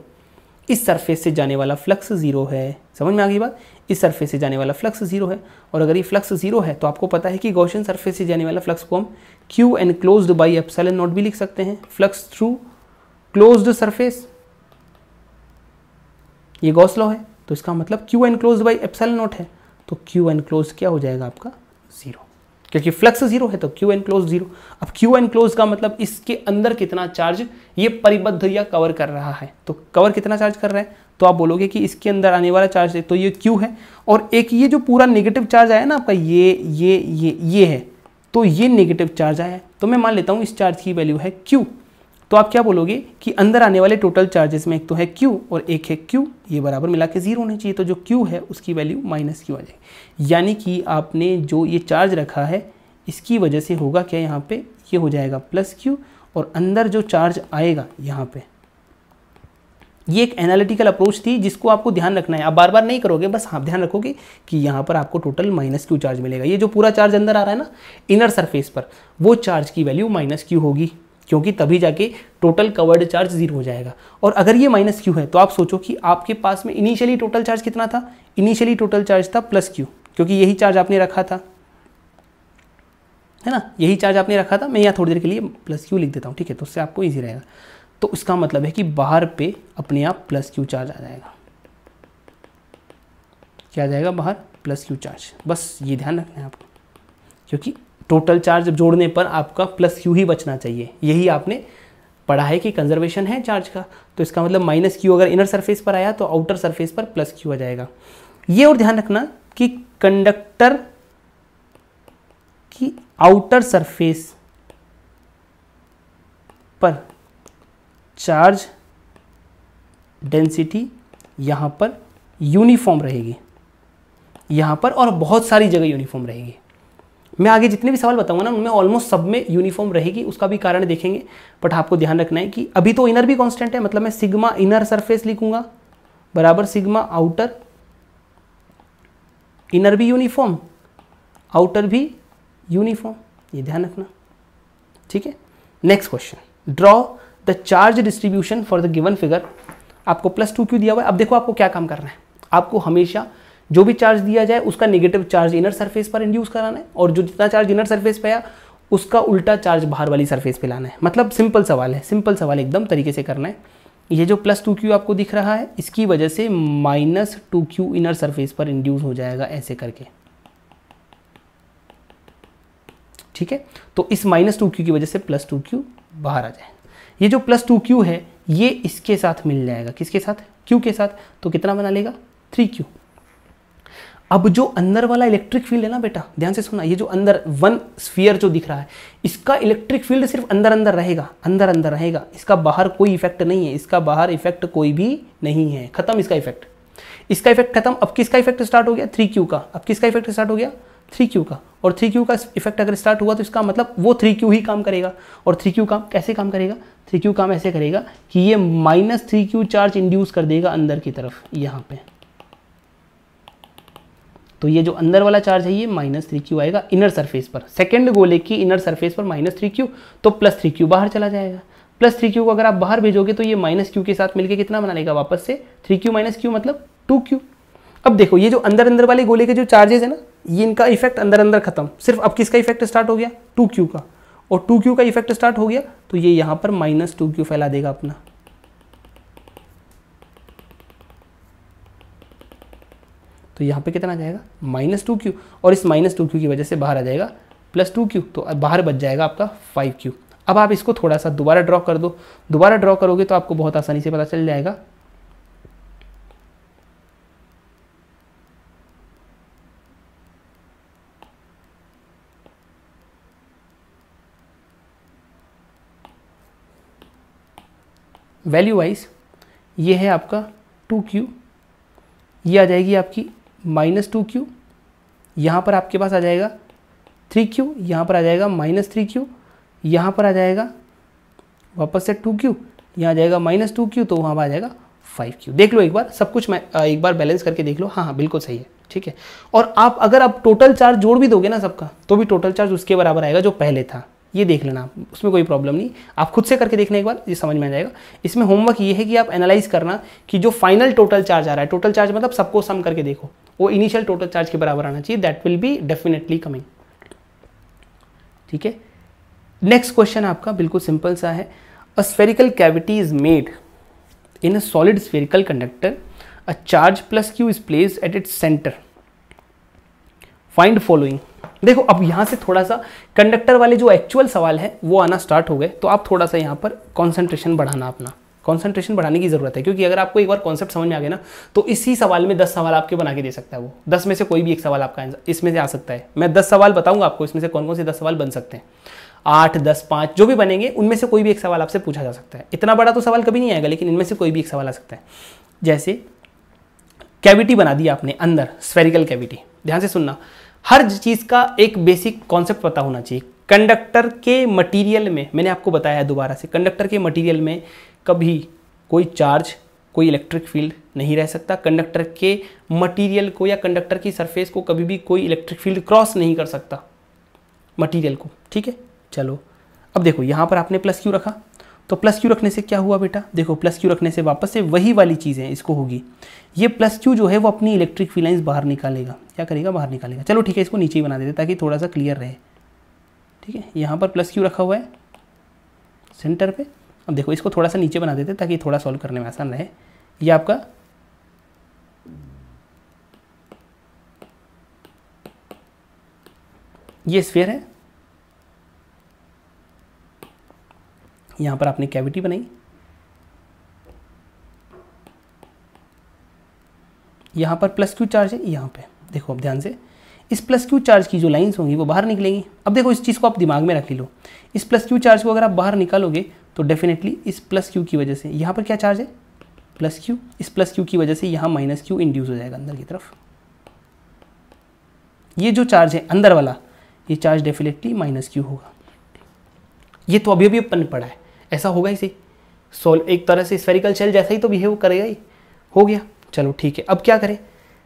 इस सरफेस से जाने वाला फ्लक्स 0 है। समझ में आ गई बात? इस सरफेस से जाने वाला फ्लक्स 0 है, और अगर ये फ्लक्स 0 है तो आपको पता है कि गॉसियन सरफेस से जाने वाला फ्लक्स को हम Q enclosed by epsilon not भी लिख सकते हैं। फ्लक्स थ्रू क्लोज्ड सरफेस, ये गॉस लॉ है, तो इसका मतलब Q enclosed by epsilon not है, तो क्यू एनक्लोज्ड क्या हो जाएगा आपका? 0, क्योंकि फ्लक्स 0 है तो क्यू एनक्लोज्ड 0। अब क्यू एनक्लोज्ड का मतलब इसके अंदर कितना चार्ज ये परिबद्ध या कवर कर रहा है, तो कवर कितना चार्ज कर रहा है, तो आप बोलोगे कि इसके अंदर आने वाला चार्ज है तो ये क्यू है, और एक ये जो पूरा नेगेटिव चार्ज आया ना आपका, ये है, तो ये नेगेटिव चार्ज आया है, तो मैं मान लेता हूँ इस चार्ज की वैल्यू है क्यू। तो आप क्या बोलोगे कि अंदर आने वाले टोटल चार्जेस में एक तो है क्यू और एक है क्यू, ये बराबर मिला के 0 होने चाहिए, तो जो क्यू है उसकी वैल्यू माइनस क्यू आ जाएगी। यानी कि आपने जो ये चार्ज रखा है इसकी वजह से होगा क्या, यहाँ पे ये हो जाएगा प्लस क्यू, और अंदर जो चार्ज आएगा यहाँ पे, ये एक एनालिटिकल अप्रोच थी जिसको आपको ध्यान रखना है। आप बार बार नहीं करोगे, बस हाँ ध्यान रखोगे कि यहाँ पर आपको टोटल माइनस क्यू चार्ज मिलेगा। ये जो पूरा चार्ज अंदर आ रहा है ना इनर सरफेस पर, वो चार्ज की वैल्यू माइनस क्यू होगी, क्योंकि तभी जाके टोटल कवर्ड चार्ज 0 हो जाएगा। और अगर ये माइनस क्यू है तो आप सोचो कि आपके पास में इनिशियली टोटल चार्ज कितना था? इनिशियली टोटल चार्ज था प्लस क्यू, क्योंकि यही चार्ज आपने रखा था, है ना, यही चार्ज आपने रखा था। मैं यहाँ थोड़ी देर के लिए प्लस क्यू लिख देता हूँ, ठीक है, तो उससे आपको ईजी रहेगा। तो इसका मतलब है कि बाहर पे अपने आप प्लस क्यू चार्ज आ जाएगा। क्या आ जाएगा बाहर? Plus Q charge. बस ये ध्यान रखना है आपको, क्योंकि टोटल चार्ज जोड़ने पर आपका प्लस क्यू ही बचना चाहिए। यही आपने पढ़ा है कि कंजर्वेशन है चार्ज का, तो इसका मतलब माइनस क्यू अगर इनर सरफेस पर आया तो आउटर सरफेस पर प्लस क्यू आ जाएगा। ये और ध्यान रखना कि कंडक्टर की आउटर सरफेस पर चार्ज डेंसिटी यहाँ पर यूनिफॉर्म रहेगी। यहाँ पर, और बहुत सारी जगह यूनिफॉर्म रहेगी। मैं आगे जितने भी सवाल बताऊंगा ना उनमें ऑलमोस्ट सब में यूनिफॉर्म रहेगी, उसका भी कारण देखेंगे। बट आपको ध्यान रखना है कि अभी तो इनर भी कांस्टेंट है, मतलब मैं सिग्मा इनर सरफेस लिखूंगा बराबर सिग्मा आउटर, इनर भी यूनिफॉर्म आउटर भी यूनिफॉर्म, ये ध्यान रखना, ठीक है। Next question, draw the charge distribution for the given figure. आपको +2q दिया हुआ है। अब देखो आपको क्या काम करना है, आपको हमेशा जो भी चार्ज दिया जाए उसका नेगेटिव चार्ज इनर सरफेस पर इंड्यूस कराना है, और जो जितना चार्ज इनर सरफेस पे आया उसका उल्टा चार्ज बाहर वाली सरफेस पे लाना है। मतलब सिंपल सवाल है, सिंपल सवाल एकदम तरीके से करना है। ये जो +2q आपको दिख रहा है इसकी वजह से -2q इनर सरफेस पर इंड्यूस हो जाएगा ऐसे करके, ठीक है। तो इस -2q की वजह से +2q बाहर आ जाए। ये जो +2q है ये इसके साथ मिल जाएगा, किसके साथ, q के साथ, तो कितना बना लेगा 3q। अब जो अंदर वाला इलेक्ट्रिक फील्ड है ना बेटा, ध्यान से सुनना, ये जो अंदर वन स्फीयर जो दिख रहा है इसका इलेक्ट्रिक फील्ड सिर्फ अंदर अंदर रहेगा, अंदर अंदर रहेगा, इसका बाहर कोई इफेक्ट नहीं है, इसका बाहर इफेक्ट कोई भी नहीं है, खत्म इसका इफेक्ट, इसका इफेक्ट खत्म। अब किसका इफेक्ट स्टार्ट हो गया 3q का, अब किसका इफेक्ट स्टार्ट हो गया 3q का, और 3q का इफेक्ट अगर स्टार्ट हुआ तो इसका मतलब वो 3q ही काम करेगा। और 3q काम कैसे काम करेगा, 3q काम ऐसे करेगा कि ये -3q चार्ज इंड्यूस कर देगा अंदर की तरफ यहाँ पे। तो ये जो अंदर वाला चार्ज है ये -3q आएगा इनर सरफेस पर, सेकंड गोले की इनर सरफेस पर -3q, तो +3q बाहर चला जाएगा। +3q को अगर आप बाहर भेजोगे तो ये -q के साथ मिलके कितना बना लेगा वापस से 3q - q मतलब 2q। अब देखो ये जो अंदर अंदर वाले गोले के जो चार्जेस है ना, ये इनका इफेक्ट अंदर अंदर खत्म, सिर्फ अब किसका इफेक्ट स्टार्ट हो गया 2q का, और 2q का इफेक्ट स्टार्ट हो गया तो ये यहाँ पर -2q फैला देगा अपना। तो यहाँ पे कितना आ जाएगा -2q, और इस -2q की वजह से बाहर आ जाएगा +2q, तो बाहर बच जाएगा आपका 5q। अब आप इसको थोड़ा सा दोबारा ड्रॉ कर दो, दोबारा ड्रॉ करोगे तो आपको बहुत आसानी से पता चल जाएगा। वैल्यू वाइज ये है आपका 2q, ये आ जाएगी आपकी -2q, यहाँ पर आपके पास आ जाएगा 3q, यहाँ पर आ जाएगा -3q, यहाँ पर आ जाएगा वापस से 2q, यहाँ आ जाएगा -2q, तो वहाँ पर आ जाएगा 5q। देख लो एक बार सब कुछ, मैं एक बार बैलेंस करके देख लो, हाँ हाँ बिल्कुल सही है, ठीक है। और आप अगर आप टोटल चार्ज जोड़ भी दोगे ना सबका, तो भी टोटल चार्ज उसके बराबर आएगा जो पहले था, ये देख लेना, उसमें कोई प्रॉब्लम नहीं। आप खुद से करके देखना एक बार, ये समझ में आ जाएगा। इसमें होमवर्क ये है कि आप एनालाइज करना कि जो फाइनल टोटल चार्ज आ रहा है, टोटल चार्ज मतलब सबको सम करके देखो, वो इनिशियल टोटल चार्ज के बराबर आना चाहिए, that will be definitely coming, ठीक है। नेक्स्ट क्वेश्चन आपका बिल्कुल सिंपल सा है, a spherical cavity is made in a solid spherical conductor, a charge +q is placed at its centre, find following. देखो अब यहाँ से थोड़ा सा कंडक्टर वाले जो एक्चुअल सवाल है वो आना स्टार्ट हो गए, तो आप थोड़ा सा यहाँ पर कंसंट्रेशन बढ़ाना, अपना कंसंट्रेशन बढ़ाने की ज़रूरत है, क्योंकि अगर आपको एक बार कॉन्सेप्ट समझ में आ गया ना तो इसी सवाल में 10 सवाल आपके बना के दे सकता है वो, 10 में से कोई भी एक सवाल आपका इसमें से आ सकता है। मैं 10 सवाल बताऊंगा आपको, इसमें से कौन कौन से 10 सवाल बन सकते हैं, 8, 10, 5 जो भी बनेंगे उनमें से कोई भी एक सवाल आपसे पूछा जा सकता है। इतना बड़ा तो सवाल कभी नहीं आएगा, लेकिन इनमें से कोई भी एक सवाल आ सकता है। जैसे कैविटी बना दी आपने अंदर, स्फेरिकल कैविटी, ध्यान से सुनना, हर चीज़ का एक बेसिक कॉन्सेप्ट पता होना चाहिए। कंडक्टर के मटेरियल में, मैंने आपको बताया है दोबारा से, कंडक्टर के मटेरियल में कभी कोई चार्ज, कोई इलेक्ट्रिक फील्ड नहीं रह सकता। कंडक्टर के मटेरियल को या कंडक्टर की सरफेस को कभी भी कोई इलेक्ट्रिक फील्ड क्रॉस नहीं कर सकता मटेरियल को, ठीक है। चलो अब देखो यहाँ पर आपने +q रखा, तो +q रखने से क्या हुआ बेटा, देखो +q रखने से वापस से वही वाली चीज़ है, इसको होगी ये +q जो है वो अपनी इलेक्ट्रिक फील्ड लाइंस बाहर निकालेगा, क्या करेगा बाहर निकालेगा। चलो ठीक है, इसको नीचे ही बना देते ताकि थोड़ा सा क्लियर रहे, ठीक है। यहाँ पर +q रखा हुआ है सेंटर पे, अब देखो इसको थोड़ा सा नीचे बना देते ताकि थोड़ा सॉल्व करने में आसान रहे। ये आपका ये स्फीयर है, यहाँ पर आपने कैविटी बनाई, यहाँ पर +q चार्ज है, यहाँ पे देखो अब ध्यान से, इस +q चार्ज की जो लाइंस होंगी वो बाहर निकलेंगी। अब देखो इस चीज़ को आप दिमाग में रख लो, इस +q चार्ज को अगर आप बाहर निकालोगे तो डेफिनेटली इस +q की वजह से यहाँ पर क्या चार्ज है +q, इस +q की वजह से यहाँ -q इंड्यूस हो जाएगा अंदर की तरफ, ये जो चार्ज है अंदर वाला, ये चार्ज डेफिनेटली माइनस क्यू होगा। ये तो अभी अभी अपन पढ़ा है, ऐसा होगा इसे एक तरह से स्फेरिकल शेल जैसा ही तो बिहेव करेगा ही। हो गया, चलो ठीक है। अब क्या करें,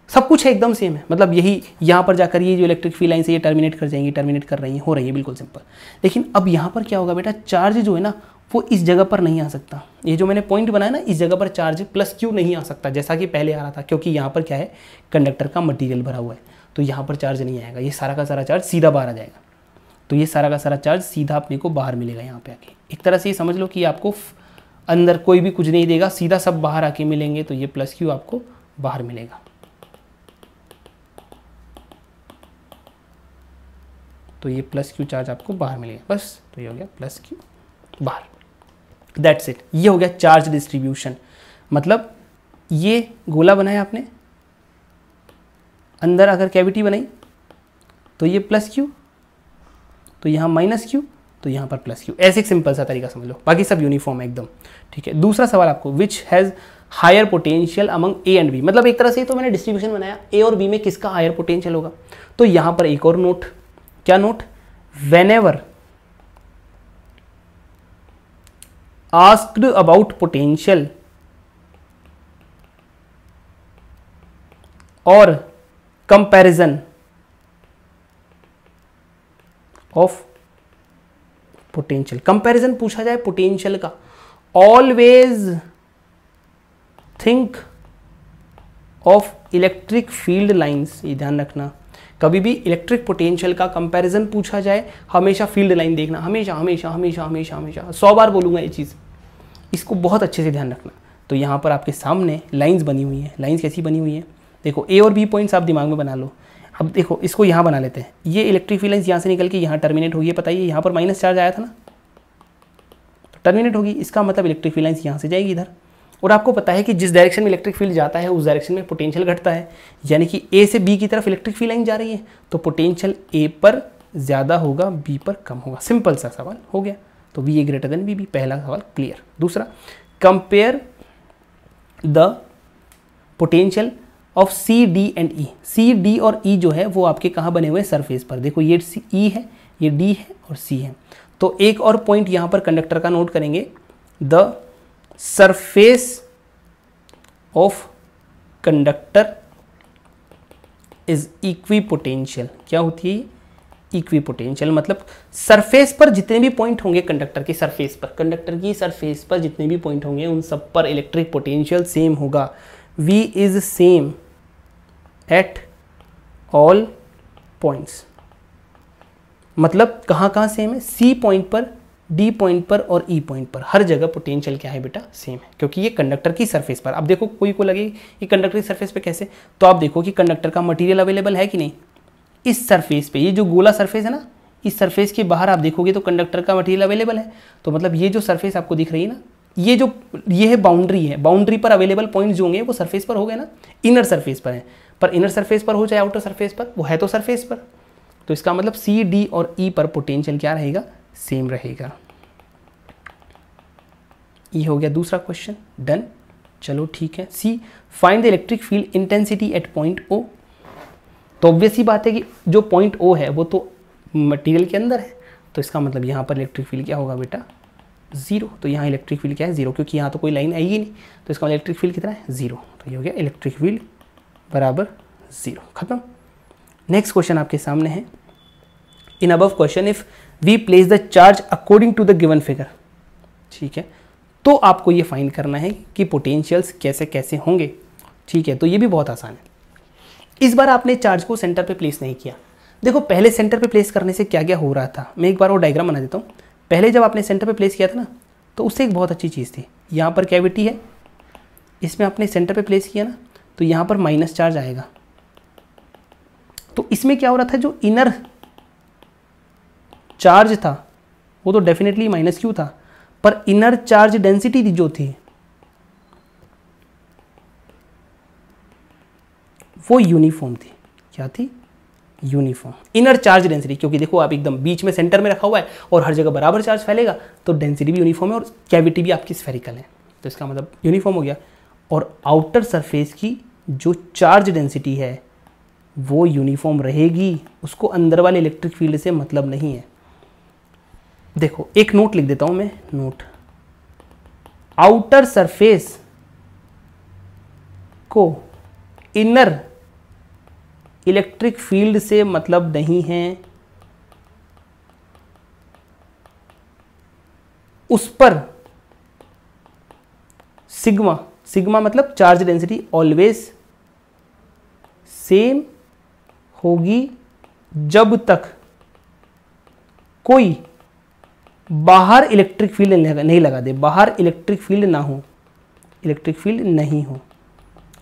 सब कुछ है एकदम सेम है, मतलब यही यहाँ पर जाकर ये जो इलेक्ट्रिक फील्ड लाइन्स है ये टर्मिनेट कर जाएंगी, टर्मिनेट कर रही हैं, हो रही है, बिल्कुल सिंपल। लेकिन अब यहाँ पर क्या होगा बेटा, चार्ज जो है ना वो इस जगह पर नहीं आ सकता। ये जो मैंने पॉइंट बनाया ना, इस जगह पर चार्ज प्लस क्यू नहीं आ सकता जैसा कि पहले आ रहा था, क्योंकि यहाँ पर क्या है, कंडक्टर का मटीरियल भरा हुआ है, तो यहाँ पर चार्ज नहीं आएगा, ये सारा का सारा चार्ज सीधा बाहर आ जाएगा। तो ये सारा का सारा चार्ज सीधा अपने को बाहर मिलेगा यहाँ पे आके। एक तरह से ये समझ लो कि आपको अंदर कोई भी कुछ नहीं देगा, सीधा सब बाहर आके मिलेंगे, तो ये प्लस क्यू आपको बाहर मिलेगा। तो ये प्लस क्यू चार्ज आपको बाहर मिलेगा, बस। तो ये हो गया प्लस क्यू बाहर, दैट्स इट। ये हो गया चार्ज डिस्ट्रीब्यूशन। मतलब ये गोला बनाया आपने, अंदर अगर कैविटी बनाई तो ये प्लस क्यू, तो यहाँ माइनस क्यू, तो यहाँ पर प्लस क्यू। ऐसे एक सिंपल सा तरीका समझ लो, बाकी सब यूनिफॉर्म है एकदम, ठीक है। दूसरा सवाल आपको, which has higher potential among A and B. मतलब एक तरह से तो मैंने डिस्ट्रीब्यूशन बनाया, ए और बी में किसका हायर पोटेंशियल होगा। तो यहाँ पर एक और नोट, क्या note, whenever asked about potential और कंपैरिजन ऑफ पोटेंशियल, कंपैरिजन पूछा जाए पोटेंशियल का, always think of electric field lines. ये ध्यान रखना, कभी भी इलेक्ट्रिक पोटेंशियल का कंपैरिजन पूछा जाए, हमेशा फील्ड लाइन देखना, हमेशा हमेशा हमेशा हमेशा हमेशा। 100 बार बोलूंगा ये चीज़, इसको बहुत अच्छे से ध्यान रखना। तो यहाँ पर आपके सामने लाइंस बनी हुई हैं। लाइंस कैसी बनी हुई हैं, देखो ए और बी पॉइंट्स आप दिमाग में बना लो। अब देखो इसको यहाँ बना लेते हैं, ये इलेक्ट्रिक फील्ड लाइंस यहाँ से निकल के यहाँ टर्मिनेट होगी। पता है यहाँ पर माइनस चार्ज आया था ना, तो टर्मिनेट होगी, इसका मतलब इलेक्ट्रिक फील्ड लाइंस यहाँ से जाएगी इधर। और आपको पता है कि जिस डायरेक्शन में इलेक्ट्रिक फील्ड जाता है उस डायरेक्शन में पोटेंशियल घटता है, यानी कि ए से बी की तरफ इलेक्ट्रिक फील्ड लाइन जा रही है, तो पोटेंशियल ए पर ज़्यादा होगा, बी पर कम होगा। सिंपल सा सवाल हो गया। तो V A greater than B, पहला सवाल क्लियर। दूसरा, compare the potential of C D and E. C D और ई जो है वो आपके कहाँ बने हुए हैं, सरफेस पर। देखो ये ई है, ये डी है और सी है। तो एक और पॉइंट यहाँ पर कंडक्टर का नोट करेंगे, the surface of conductor is equipotential. क्या होती है, इक्विपोटेंशियल। मतलब सरफेस पर जितने भी पॉइंट होंगे कंडक्टर की सरफेस पर, कंडक्टर की सरफेस पर जितने भी पॉइंट होंगे उन सब पर इलेक्ट्रिक पोटेंशियल सेम होगा। V is same at all points. मतलब कहाँ कहाँ सेम है, C पॉइंट पर, D पॉइंट पर और E पॉइंट पर, हर जगह पोटेंशियल क्या है बेटा, सेम है, क्योंकि ये कंडक्टर की सरफेस पर। अब देखो कोई को लगे कि कंडक्टर की सरफेस पे कैसे, तो आप देखो कि कंडक्टर का मटेरियल अवेलेबल है कि नहीं इस सरफेस पे। ये जो गोला सरफेस है ना, इस सरफेस के बाहर आप देखोगे तो कंडक्टर का मटेरियल अवेलेबल है। तो मतलब ये जो सरफेस आपको दिख रही है ना, ये है बाउंड्री है, बाउंड्री पर अवेलेबल पॉइंट्स जो होंगे वो सरफेस पर हो गए ना, इनर सरफेस पर है। पर इनर सरफेस पर हो चाहे आउटर सरफेस पर, वो है तो सरफेस पर। तो इसका मतलब सी डी और ई पर पोटेंशियल क्या रहेगा, सेम रहेगा। ये हो गया दूसरा क्वेश्चन, डन। चलो ठीक है। See, find the electric field intensity at point O. तो ऑब्वियस ही बात है कि जो पॉइंट ओ है वो तो मटेरियल के अंदर है, तो इसका मतलब यहाँ पर इलेक्ट्रिक फील्ड क्या होगा बेटा, जीरो। तो यहाँ इलेक्ट्रिक फील्ड क्या है, जीरो, क्योंकि यहाँ तो कोई लाइन आएगी नहीं, तो इसका इलेक्ट्रिक फील्ड कितना है, जीरो। तो ये हो गया इलेक्ट्रिक फील्ड बराबर जीरो, खत्म। नेक्स्ट क्वेश्चन आपके सामने है, in above question if we place the charge according to the given figure. ठीक है, तो आपको ये फाइंड करना है कि पोटेंशियल्स कैसे कैसे होंगे। ठीक है, तो ये भी बहुत आसान है। इस बार आपने चार्ज को सेंटर पे प्लेस नहीं किया। देखो पहले सेंटर पे प्लेस करने से क्या क्या हो रहा था, मैं एक बार वो डायग्राम बना देता हूँ। पहले जब आपने सेंटर पे प्लेस किया था ना, तो उससे एक बहुत अच्छी चीज़ थी, यहाँ पर कैविटी है, इसमें आपने सेंटर पे प्लेस किया ना, तो यहाँ पर माइनस चार्ज आएगा। तो इसमें क्या हो रहा था, जो इनर चार्ज था वो तो डेफिनेटली माइनस क्यू था, पर इनर चार्ज डेंसिटी जो थी वो यूनिफॉर्म थी। क्या थी, यूनिफॉर्म इनर चार्ज डेंसिटी। क्योंकि देखो आप एकदम बीच में सेंटर में रखा हुआ है और हर जगह बराबर चार्ज फैलेगा, तो डेंसिटी भी यूनिफॉर्म है और कैविटी भी आपकी स्फेरिकल है, तो इसका मतलब यूनिफॉर्म हो गया। और आउटर सरफेस की जो चार्ज डेंसिटी है वो यूनिफॉर्म रहेगी, उसको अंदर वाले इलेक्ट्रिक फील्ड से मतलब नहीं है। देखो एक नोट लिख देता हूं मैं, नोट, आउटर सरफेस को इनर इलेक्ट्रिक फील्ड से मतलब नहीं है, उस पर सिग्मा, सिग्मा मतलब चार्ज डेंसिटी ऑलवेज सेम होगी जब तक कोई बाहर इलेक्ट्रिक फील्ड नहीं लगा दे, बाहर इलेक्ट्रिक फील्ड ना हो, इलेक्ट्रिक फील्ड नहीं हो।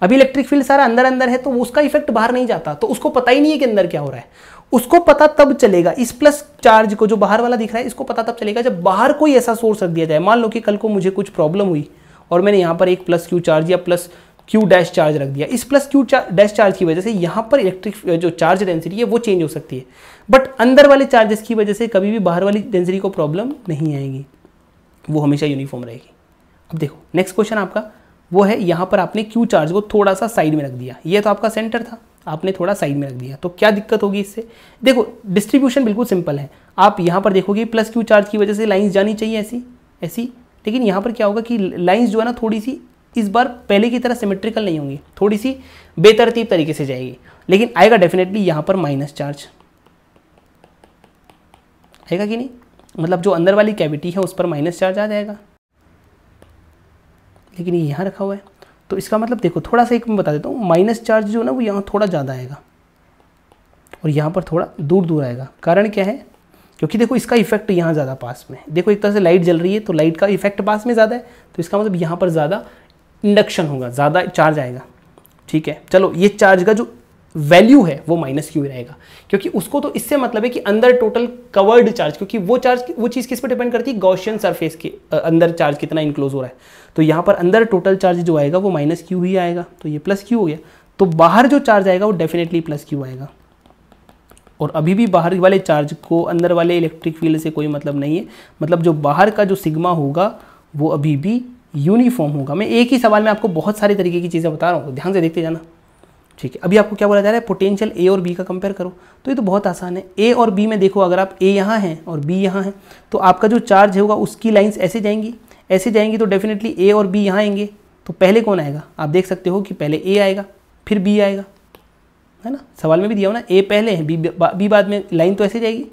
अभी इलेक्ट्रिक फील्ड सारा अंदर अंदर है तो उसका इफेक्ट बाहर नहीं जाता, तो उसको पता ही नहीं है कि अंदर क्या हो रहा है। उसको पता तब चलेगा, इस प्लस चार्ज को जो बाहर वाला दिख रहा है इसको पता तब चलेगा जब बाहर कोई ऐसा सोर्स रख दिया जाए। मान लो कि कल को मुझे कुछ प्रॉब्लम हुई और मैंने यहाँ पर एक प्लस क्यू चार्ज या प्लस क्यू डैश चार्ज रख दिया, इस प्लस क्यू डैश चार्ज की वजह से यहाँ पर इलेक्ट्रिक जो चार्ज डेंसिटी है वो चेंज हो सकती है, बट अंदर वाले चार्जेस की वजह से कभी भी बाहर वाली डेंसिटी को प्रॉब्लम नहीं आएगी, वो हमेशा यूनिफॉर्म रहेगी। अब देखो नेक्स्ट क्वेश्चन आपका वो है, यहाँ पर आपने क्यू चार्ज को थोड़ा सा साइड में रख दिया, ये तो आपका सेंटर था, आपने थोड़ा साइड में रख दिया, तो क्या दिक्कत होगी इससे? देखो डिस्ट्रीब्यूशन बिल्कुल सिंपल है, आप यहाँ पर देखोगे प्लस क्यू चार्ज की वजह से लाइंस जानी चाहिए ऐसी ऐसी, लेकिन यहाँ पर क्या होगा कि लाइंस जो है ना थोड़ी सी इस बार पहले की तरह सिमेट्रिकल नहीं होंगी, थोड़ी सी बेतरतीब तरीके से जाएगी, लेकिन आएगा डेफिनेटली यहाँ पर माइनस चार्ज आएगा कि नहीं, मतलब जो अंदर वाली कैविटी है उस पर माइनस चार्ज आ जाएगा, लेकिन ये यहाँ रखा हुआ है, तो इसका मतलब देखो थोड़ा सा एक मैं बता देता हूँ, माइनस चार्ज जो है ना वो यहाँ थोड़ा ज़्यादा आएगा और यहाँ पर थोड़ा दूर दूर आएगा। कारण क्या है? क्योंकि देखो इसका इफेक्ट यहाँ ज़्यादा पास में, देखो एक तरह से लाइट जल रही है तो लाइट का इफेक्ट पास में ज़्यादा है, तो इसका मतलब यहाँ पर ज़्यादा इंडक्शन होगा, ज़्यादा चार्ज आएगा। ठीक है, चलो ये चार्ज का जो वैल्यू है वो माइनस क्यू रहेगा, क्योंकि उसको तो इससे मतलब है कि अंदर टोटल कवर्ड चार्ज, क्योंकि वो चीज़ किस पर डिपेंड करती है? गॉसियन सरफेस के अंदर चार्ज कितना इनक्लोज हो रहा है, तो यहाँ पर अंदर टोटल चार्ज जो आएगा वो माइनस क्यू ही आएगा, तो ये प्लस क्यू हो गया, तो बाहर जो चार्ज आएगा वो डेफिनेटली प्लस क्यू आएगा। और अभी भी बाहर वाले चार्ज को अंदर वाले इलेक्ट्रिक फील्ड से कोई मतलब नहीं है, मतलब जो बाहर का जो सिग्मा होगा वो अभी भी यूनिफॉर्म होगा। मैं एक ही सवाल में आपको बहुत सारी तरीके की चीज़ें बता रहा हूँ, ध्यान से देखते जाना। ठीक है, अभी आपको क्या बोला जा रहा है? पोटेंशियल ए और बी का कंपेयर करो, तो ये तो बहुत आसान है। ए और बी में देखो, अगर आप ए यहाँ हैं और बी यहाँ हैं तो आपका जो चार्ज होगा उसकी लाइंस ऐसे जाएंगी, तो डेफिनेटली ए और बी यहाँ आएंगे, तो पहले कौन आएगा? आप देख सकते हो कि पहले ए आएगा फिर बी आएगा, है ना, सवाल में भी दिया हो ना, ए पहले है बी बाद में, लाइन तो ऐसे जाएगी।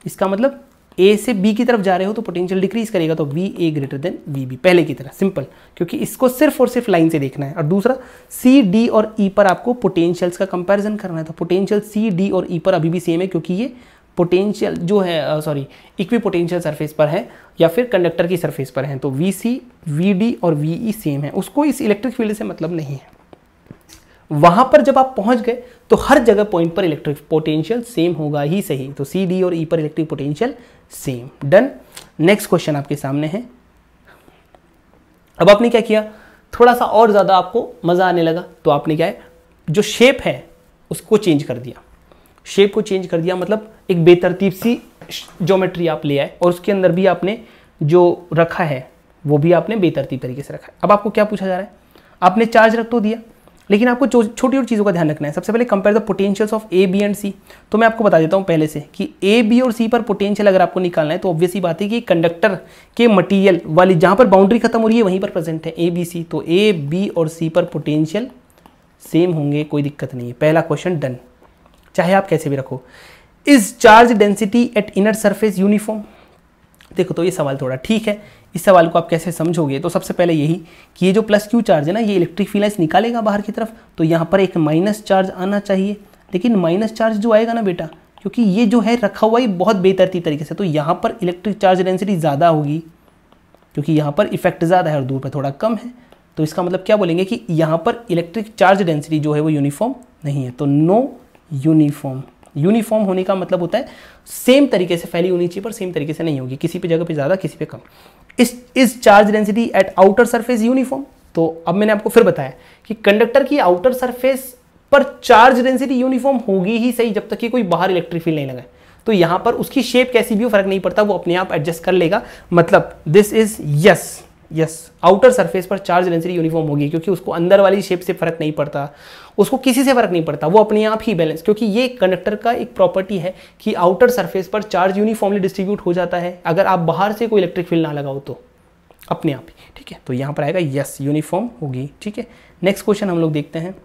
इसका मतलब ए से बी की तरफ जा रहे हो तो पोटेंशियल डिक्रीज करेगा, तो V A greater than V B, पहले की तरह सिंपल, क्योंकि इसको सिर्फ और सिर्फ लाइन से देखना है। और दूसरा सी डी और ई पर आपको पोटेंशियल्स का कंपैरिजन करना है, तो पोटेंशियल सी डी और ई पर अभी भी सेम है, क्योंकि ये पोटेंशियल जो है इक्वी पोटेंशियल सरफेस पर है या फिर कंडक्टर की सरफेस पर है, तो वी सी वी डी और वी ई सेम है, उसको इस इलेक्ट्रिक फील्ड से मतलब नहीं है। वहां पर जब आप पहुंच गए तो हर जगह पॉइंट पर इलेक्ट्रिक पोटेंशियल सेम होगा ही सही, तो सी डी और ई पर electric potential same. Done. Next question आपके सामने है। अब आपने क्या किया, थोड़ा सा और ज्यादा आपको मजा आने लगा, तो आपने क्या है, जो शेप है उसको चेंज कर दिया, शेप को चेंज कर दिया, मतलब एक बेतरतीब सी ज्योमेट्री आप ले आए और उसके अंदर भी आपने जो रखा है वो भी आपने बेतरतीब तरीके से रखा है। अब आपको क्या पूछा जा रहा है, आपने चार्ज रख तो दिया, लेकिन आपको छोटी छोटी चीज़ों का ध्यान रखना है। सबसे पहले compare the potentials of A B and C, तो मैं आपको बता देता हूँ पहले से कि ए बी और सी पर पोटेंशियल अगर आपको निकालना है तो ऑब्वियस ही बात है कि कंडक्टर के मटेरियल वाली जहाँ पर बाउंड्री खत्म हो रही है वहीं पर प्रेजेंट है ए बी सी, तो ए बी और सी पर पोटेंशियल सेम होंगे, कोई दिक्कत नहीं है। पहला क्वेश्चन डन, चाहे आप कैसे भी रखो। Is charge density eight inner surface uniform? देखो तो ये सवाल थोड़ा ठीक है, इस सवाल को आप कैसे समझोगे, तो सबसे पहले यही कि ये जो प्लस क्यू चार्ज है ना, ये इलेक्ट्रिक फील्ड लाइंस निकालेगा बाहर की तरफ, तो यहाँ पर एक माइनस चार्ज आना चाहिए, लेकिन माइनस चार्ज जो आएगा ना बेटा, क्योंकि ये जो है रखा हुआ है बहुत बेतरतीब तरीके से, तो यहाँ पर इलेक्ट्रिक चार्ज डेंसिटी ज़्यादा होगी, क्योंकि यहाँ पर इफेक्ट ज़्यादा है और दूर पर थोड़ा कम है, तो इसका मतलब क्या बोलेंगे कि यहाँ पर इलेक्ट्रिक चार्ज डेंसिटी जो है वो यूनिफॉर्म नहीं है, तो नो यूनिफॉर्म। यूनिफॉर्म होने का मतलब होता है सेम तरीके से फैली होनी चाहिए पर सेम तरीके से नहीं होगी, किसी पे जगह पे ज़्यादा किसी पे कम। इस charge density eight outer surface uniform, तो अब मैंने आपको फिर बताया कि कंडक्टर की आउटर सरफेस पर चार्ज डेंसिटी यूनिफॉर्म होगी ही सही जब तक कि कोई बाहर इलेक्ट्रिक फील्ड नहीं लगा, तो यहाँ पर उसकी शेप कैसी भी हो फर्क नहीं पड़ता, वो अपने आप एडजस्ट कर लेगा। मतलब this is yes, yes, outer surface पर चार्ज डेंसिटी यूनिफॉर्म होगी, क्योंकि उसको अंदर वाली शेप से फर्क नहीं पड़ता, उसको किसी से फर्क नहीं पड़ता, वो अपने आप ही बैलेंस, क्योंकि ये कंडक्टर का एक प्रॉपर्टी है कि आउटर सरफेस पर चार्ज यूनिफॉर्मली डिस्ट्रीब्यूट हो जाता है अगर आप बाहर से कोई इलेक्ट्रिक फील्ड ना लगाओ तो अपने आप ही। ठीक है, तो यहाँ पर आएगा यस, यूनिफॉर्म होगी। ठीक है, नेक्स्ट क्वेश्चन हम लोग देखते हैं।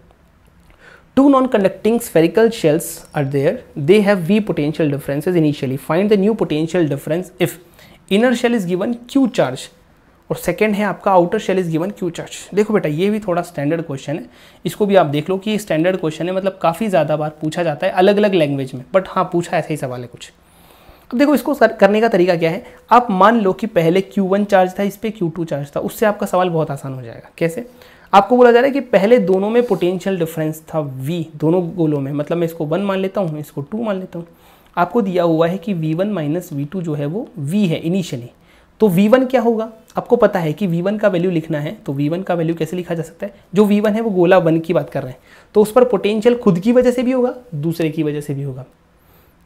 Two non-conducting spherical shells are there. They have V potential differences initially. Find the new potential difference if inner shell is given Q charge और सेकेंड है आपका outer shell is given Q charge. देखो बेटा, ये भी थोड़ा स्टैंडर्ड क्वेश्चन है, इसको भी आप देख लो कि ये स्टैंडर्ड क्वेश्चन है, मतलब काफ़ी ज़्यादा बार पूछा जाता है अलग अलग लैंग्वेज में, बट हाँ पूछा ऐसा ही सवाल है कुछ। तो देखो इसको करने का तरीका क्या है, आप मान लो कि पहले Q1 चार्ज था, इस पर Q2 चार्ज था, उससे आपका सवाल बहुत आसान हो जाएगा। कैसे? आपको बोला जा रहा है कि पहले दोनों में पोटेंशियल डिफरेंस था V, दोनों गोलों में, मतलब मैं इसको 1 मान लेता हूँ, इसको 2 मान लेता हूँ। आपको दिया हुआ है कि V1 माइनस V2 जो है वो V है इनिशियली, तो V1 क्या होगा? आपको पता है कि V1 का वैल्यू लिखना है, तो V1 का वैल्यू कैसे लिखा जा सकता है? जो V1 है वो गोला 1 की बात कर रहे हैं, तो उस पर पोटेंशियल खुद की वजह से भी होगा, दूसरे की वजह से भी होगा।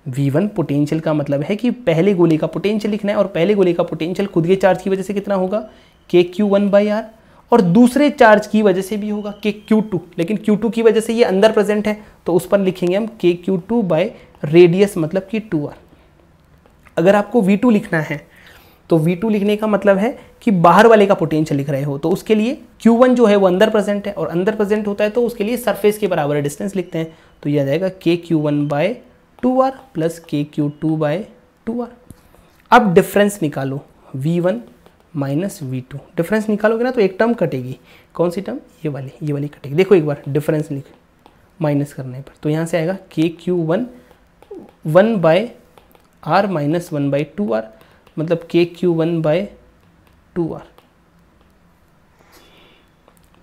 V1 पोटेंशियल का मतलब है कि पहले गोले का पोटेंशियल लिखना है, और पहले गोले का पोटेंशियल खुद के चार्ज की वजह से कितना होगा? KQ1/R, और दूसरे चार्ज की वजह से भी होगा KQ2, लेकिन Q2 की वजह से ये अंदर प्रेजेंट है, तो उस पर लिखेंगे हम KQ2/रेडियस, मतलब कि 2R। अगर आपको V2 लिखना है तो V2 लिखने का मतलब है कि बाहर वाले का पोटेंशियल लिख रहे हो, तो उसके लिए Q1 जो है वो अंदर प्रेजेंट है, और अंदर प्रेजेंट होता है तो उसके लिए सरफेस के बराबर डिस्टेंस लिखते हैं, तो यह आ जाएगा KQ1/2R प्लस KQ2/2R। अब डिफरेंस निकालो, V1 माइनस V2, डिफरेंस निकालोगे ना तो एक टर्म कटेगी, कौन सी टर्म? ये वाली कटेगी। देखो एक बार डिफरेंस लिख माइनस करने पर, तो यहाँ से आएगा KQ1 1/R माइनस 1/2R, मतलब KQ1/2R।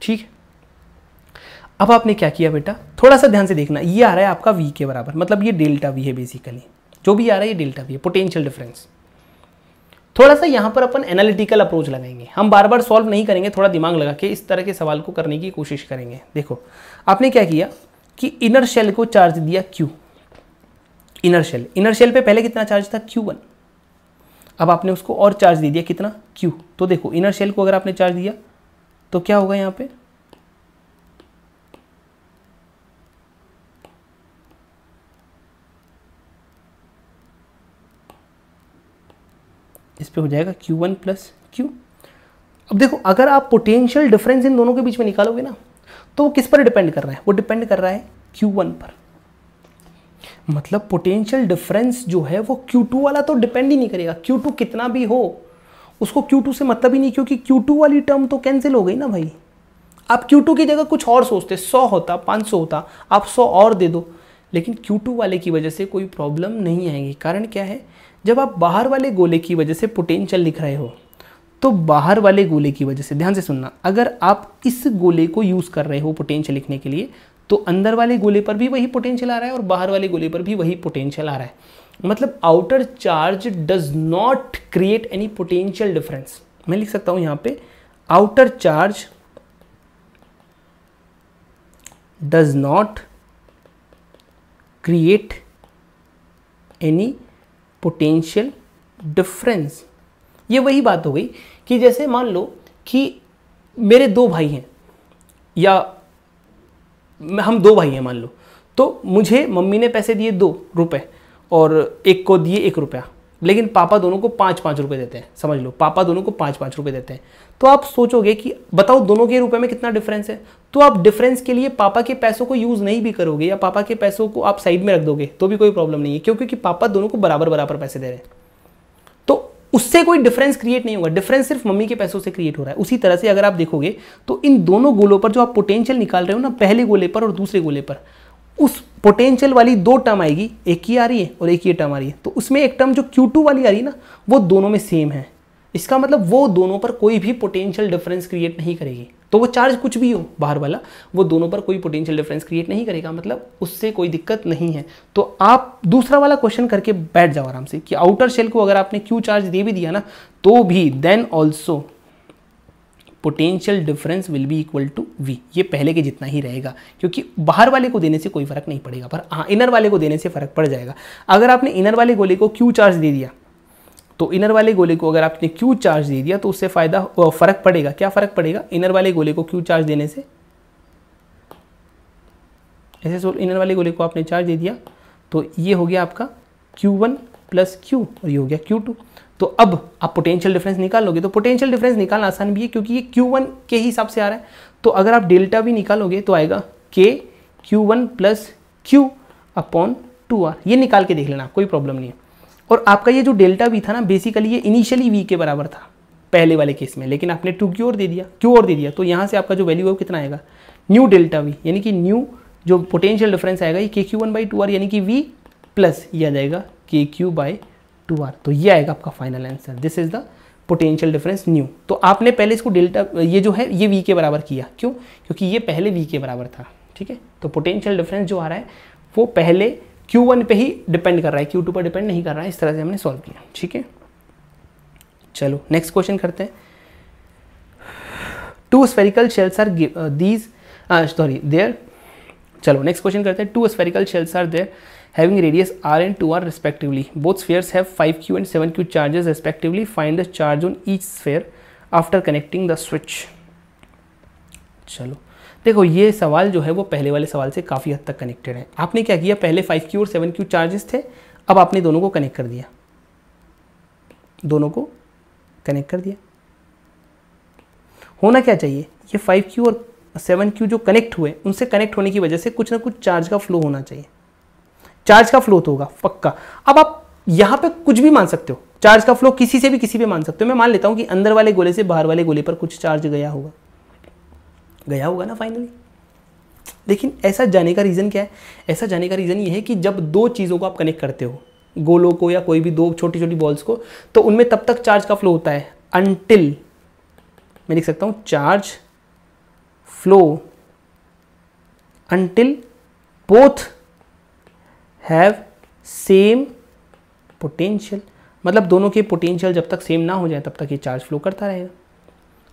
ठीक, अब आपने क्या किया बेटा, थोड़ा सा ध्यान से देखना, ये आ रहा है आपका V के बराबर, मतलब ये डेल्टा V है, बेसिकली जो भी आ रहा है ये डेल्टा V है, पोटेंशियल डिफरेंस। थोड़ा सा यहाँ पर अपन एनालिटिकल अप्रोच लगाएंगे, हम बार बार सॉल्व नहीं करेंगे, थोड़ा दिमाग लगा के इस तरह के सवाल को करने की कोशिश करेंगे। देखो आपने क्या किया कि इनर शेल को चार्ज दिया Q, इनर शेल पे पहले कितना चार्ज था? Q1। अब आपने उसको और चार्ज दे दिया, कितना? Q। तो देखो इनर शेल को अगर आपने चार्ज दिया तो क्या होगा यहाँ पे? इस पे हो जाएगा Q1 प्लस Q। अब देखो अगर आप पोटेंशियल डिफरेंस इन दोनों के बीच में निकालोगे ना, तो वो किस पर डिपेंड कर रहा है? वो डिपेंड कर रहा है Q1 पर, मतलब पोटेंशियल डिफरेंस जो है वो Q2 वाला तो डिपेंड ही नहीं करेगा, Q2 कितना भी हो उसको Q2 से मतलब ही नहीं, क्योंकि Q2 वाली टर्म तो कैंसिल हो गई ना भाई। आप Q2 की जगह कुछ और सोचते, 100 होता, 500 होता, आप 100 और दे दो, लेकिन Q2 वाले की वजह से कोई प्रॉब्लम नहीं आएगी। कारण क्या है? जब आप बाहर वाले गोले की वजह से पोटेंशियल लिख रहे हो, तो बाहर वाले गोले की वजह से, ध्यान से सुनना, अगर आप इस गोले को यूज़ कर रहे हो पोटेंशियल लिखने के लिए, तो अंदर वाले गोले पर भी वही पोटेंशियल आ रहा है और बाहर वाले गोले पर भी वही पोटेंशियल आ रहा है, मतलब outer charge does not create any potential difference. मैं लिख सकता हूं यहां पे, outer charge does not create any potential difference. ये वही बात हो गई कि जैसे मान लो कि मेरे 2 भाई हैं, या हम 2 भाई हैं मान लो, तो मुझे मम्मी ने पैसे दिए 2 रुपए और एक को दिए 1 रुपया, लेकिन पापा दोनों को 5-5 रुपए देते हैं, समझ लो पापा दोनों को 5-5 रुपए देते हैं। तो आप सोचोगे कि बताओ दोनों के रुपए में कितना डिफरेंस है, तो आप डिफरेंस के लिए पापा के पैसों को यूज़ नहीं भी करोगे, या पापा के पैसों को आप साइड में रख दोगे तो भी कोई प्रॉब्लम नहीं है, क्योंकि पापा दोनों को बराबर बराबर पैसे दे रहे हैं, तो उससे कोई डिफरेंस क्रिएट नहीं होगा, डिफरेंस सिर्फ मम्मी के पैसों से क्रिएट हो रहा है। उसी तरह से अगर आप देखोगे तो इन दोनों गोलों पर जो आप पोटेंशियल निकाल रहे हो ना, पहले गोले पर और दूसरे गोले पर, उस पोटेंशियल वाली 2 टर्म आएगी, एक ही आ रही है और एक ही टर्म आ रही है, तो उसमें एक टर्म जो Q2 वाली आ रही है ना, वो दोनों में सेम है। इसका मतलब वो दोनों पर कोई भी पोटेंशियल डिफरेंस क्रिएट नहीं करेगी, तो वो चार्ज कुछ भी हो बाहर वाला, वो दोनों पर कोई पोटेंशियल डिफरेंस क्रिएट नहीं करेगा, मतलब उससे कोई दिक्कत नहीं है। तो आप दूसरा वाला क्वेश्चन करके बैठ जाओ आराम से कि आउटर शेल को अगर आपने Q चार्ज दे भी दिया ना, तो भी then also potential difference will be equal to V, ये पहले के जितना ही रहेगा, क्योंकि बाहर वाले को देने से कोई फर्क नहीं पड़ेगा, पर हाँ इनर वाले को देने से फर्क पड़ जाएगा। अगर आपने इनर वाले गोले को Q चार्ज दे दिया तो इनर वाले गोले को अगर आपने क्यू चार्ज दे दिया तो उससे फ़र्क पड़ेगा। क्या फ़र्क पड़ेगा? इनर वाले गोले को क्यू चार्ज देने से, ऐसे इनर वाले गोले को आपने चार्ज दे दिया तो ये हो गया आपका Q1 प्लस Q और ये हो गया Q2। तो अब आप पोटेंशियल डिफरेंस निकाल लोगे। तो पोटेंशियल डिफरेंस निकालना आसान भी है क्योंकि ये Q1 के ही हिसाब से आ रहा है। तो अगर आप डेल्टा भी निकालोगे तो आएगा K Q1 plus Q upon 2R। ये निकाल के देख लेना, कोई प्रॉब्लम नहीं है। और आपका ये जो डेल्टा भी था ना, बेसिकली ये इनिशियली V के बराबर था पहले वाले केस में, लेकिन आपने Q और दे दिया तो यहाँ से आपका जो वैल्यू है वो कितना आएगा? न्यू डेल्टा V, यानी कि न्यू जो पोटेंशियल डिफरेंस आएगा ये KQ1/2R यानी कि V प्लस ये आ जाएगा KQ/2R। तो ये आएगा आपका final answer. This is the potential difference new. तो आपने पहले इसको डेल्टा, ये जो है ये V के बराबर किया। क्यों? क्योंकि ये पहले V के बराबर था। ठीक है, तो पोटेंशियल डिफरेंस जो आ रहा है वो पहले Q1 पे ही डिपेंड कर रहा है, Q2 पर डिपेंड नहीं कर रहा है। इस तरह से हमने सॉल्व किया। ठीक है, चलो नेक्स्ट क्वेश्चन करते हैं। Two spherical shells are there. चलो नेक्स्ट क्वेश्चन करते हैं। Two spherical shells are there having radius r and 2r respectively. Both spheres have 5q and 7q charges respectively. Find the charge on each sphere after connecting the switch. चलो देखो, ये सवाल जो है वो पहले वाले सवाल से काफ़ी हद तक कनेक्टेड है। आपने क्या किया, पहले 5q और 7q चार्जेस थे, अब आपने दोनों को कनेक्ट कर दिया, दोनों को कनेक्ट कर दिया। होना क्या चाहिए, ये 5q और 7q जो कनेक्ट हुए, उनसे कनेक्ट होने की वजह से कुछ ना कुछ चार्ज का फ्लो होना चाहिए। चार्ज का फ्लो तो होगा पक्का। अब आप यहां पे कुछ भी मान सकते हो, चार्ज का फ्लो किसी से भी किसी पे मान सकते हो। मैं मान लेता हूं कि अंदर वाले गोले से बाहर वाले गोले पर कुछ चार्ज गया होगा ना फाइनली। लेकिन ऐसा जाने का रीज़न क्या है? ऐसा जाने का रीज़न ये है कि जब दो चीज़ों को आप कनेक्ट करते हो, गोलों को या कोई भी दो छोटी छोटी बॉल्स को, तो उनमें तब तक चार्ज का फ्लो होता है अनटिल, मैं लिख सकता हूं charge flow until both have same potential. मतलब दोनों के पोटेंशियल जब तक सेम ना हो जाए तब तक ये चार्ज फ्लो करता रहेगा।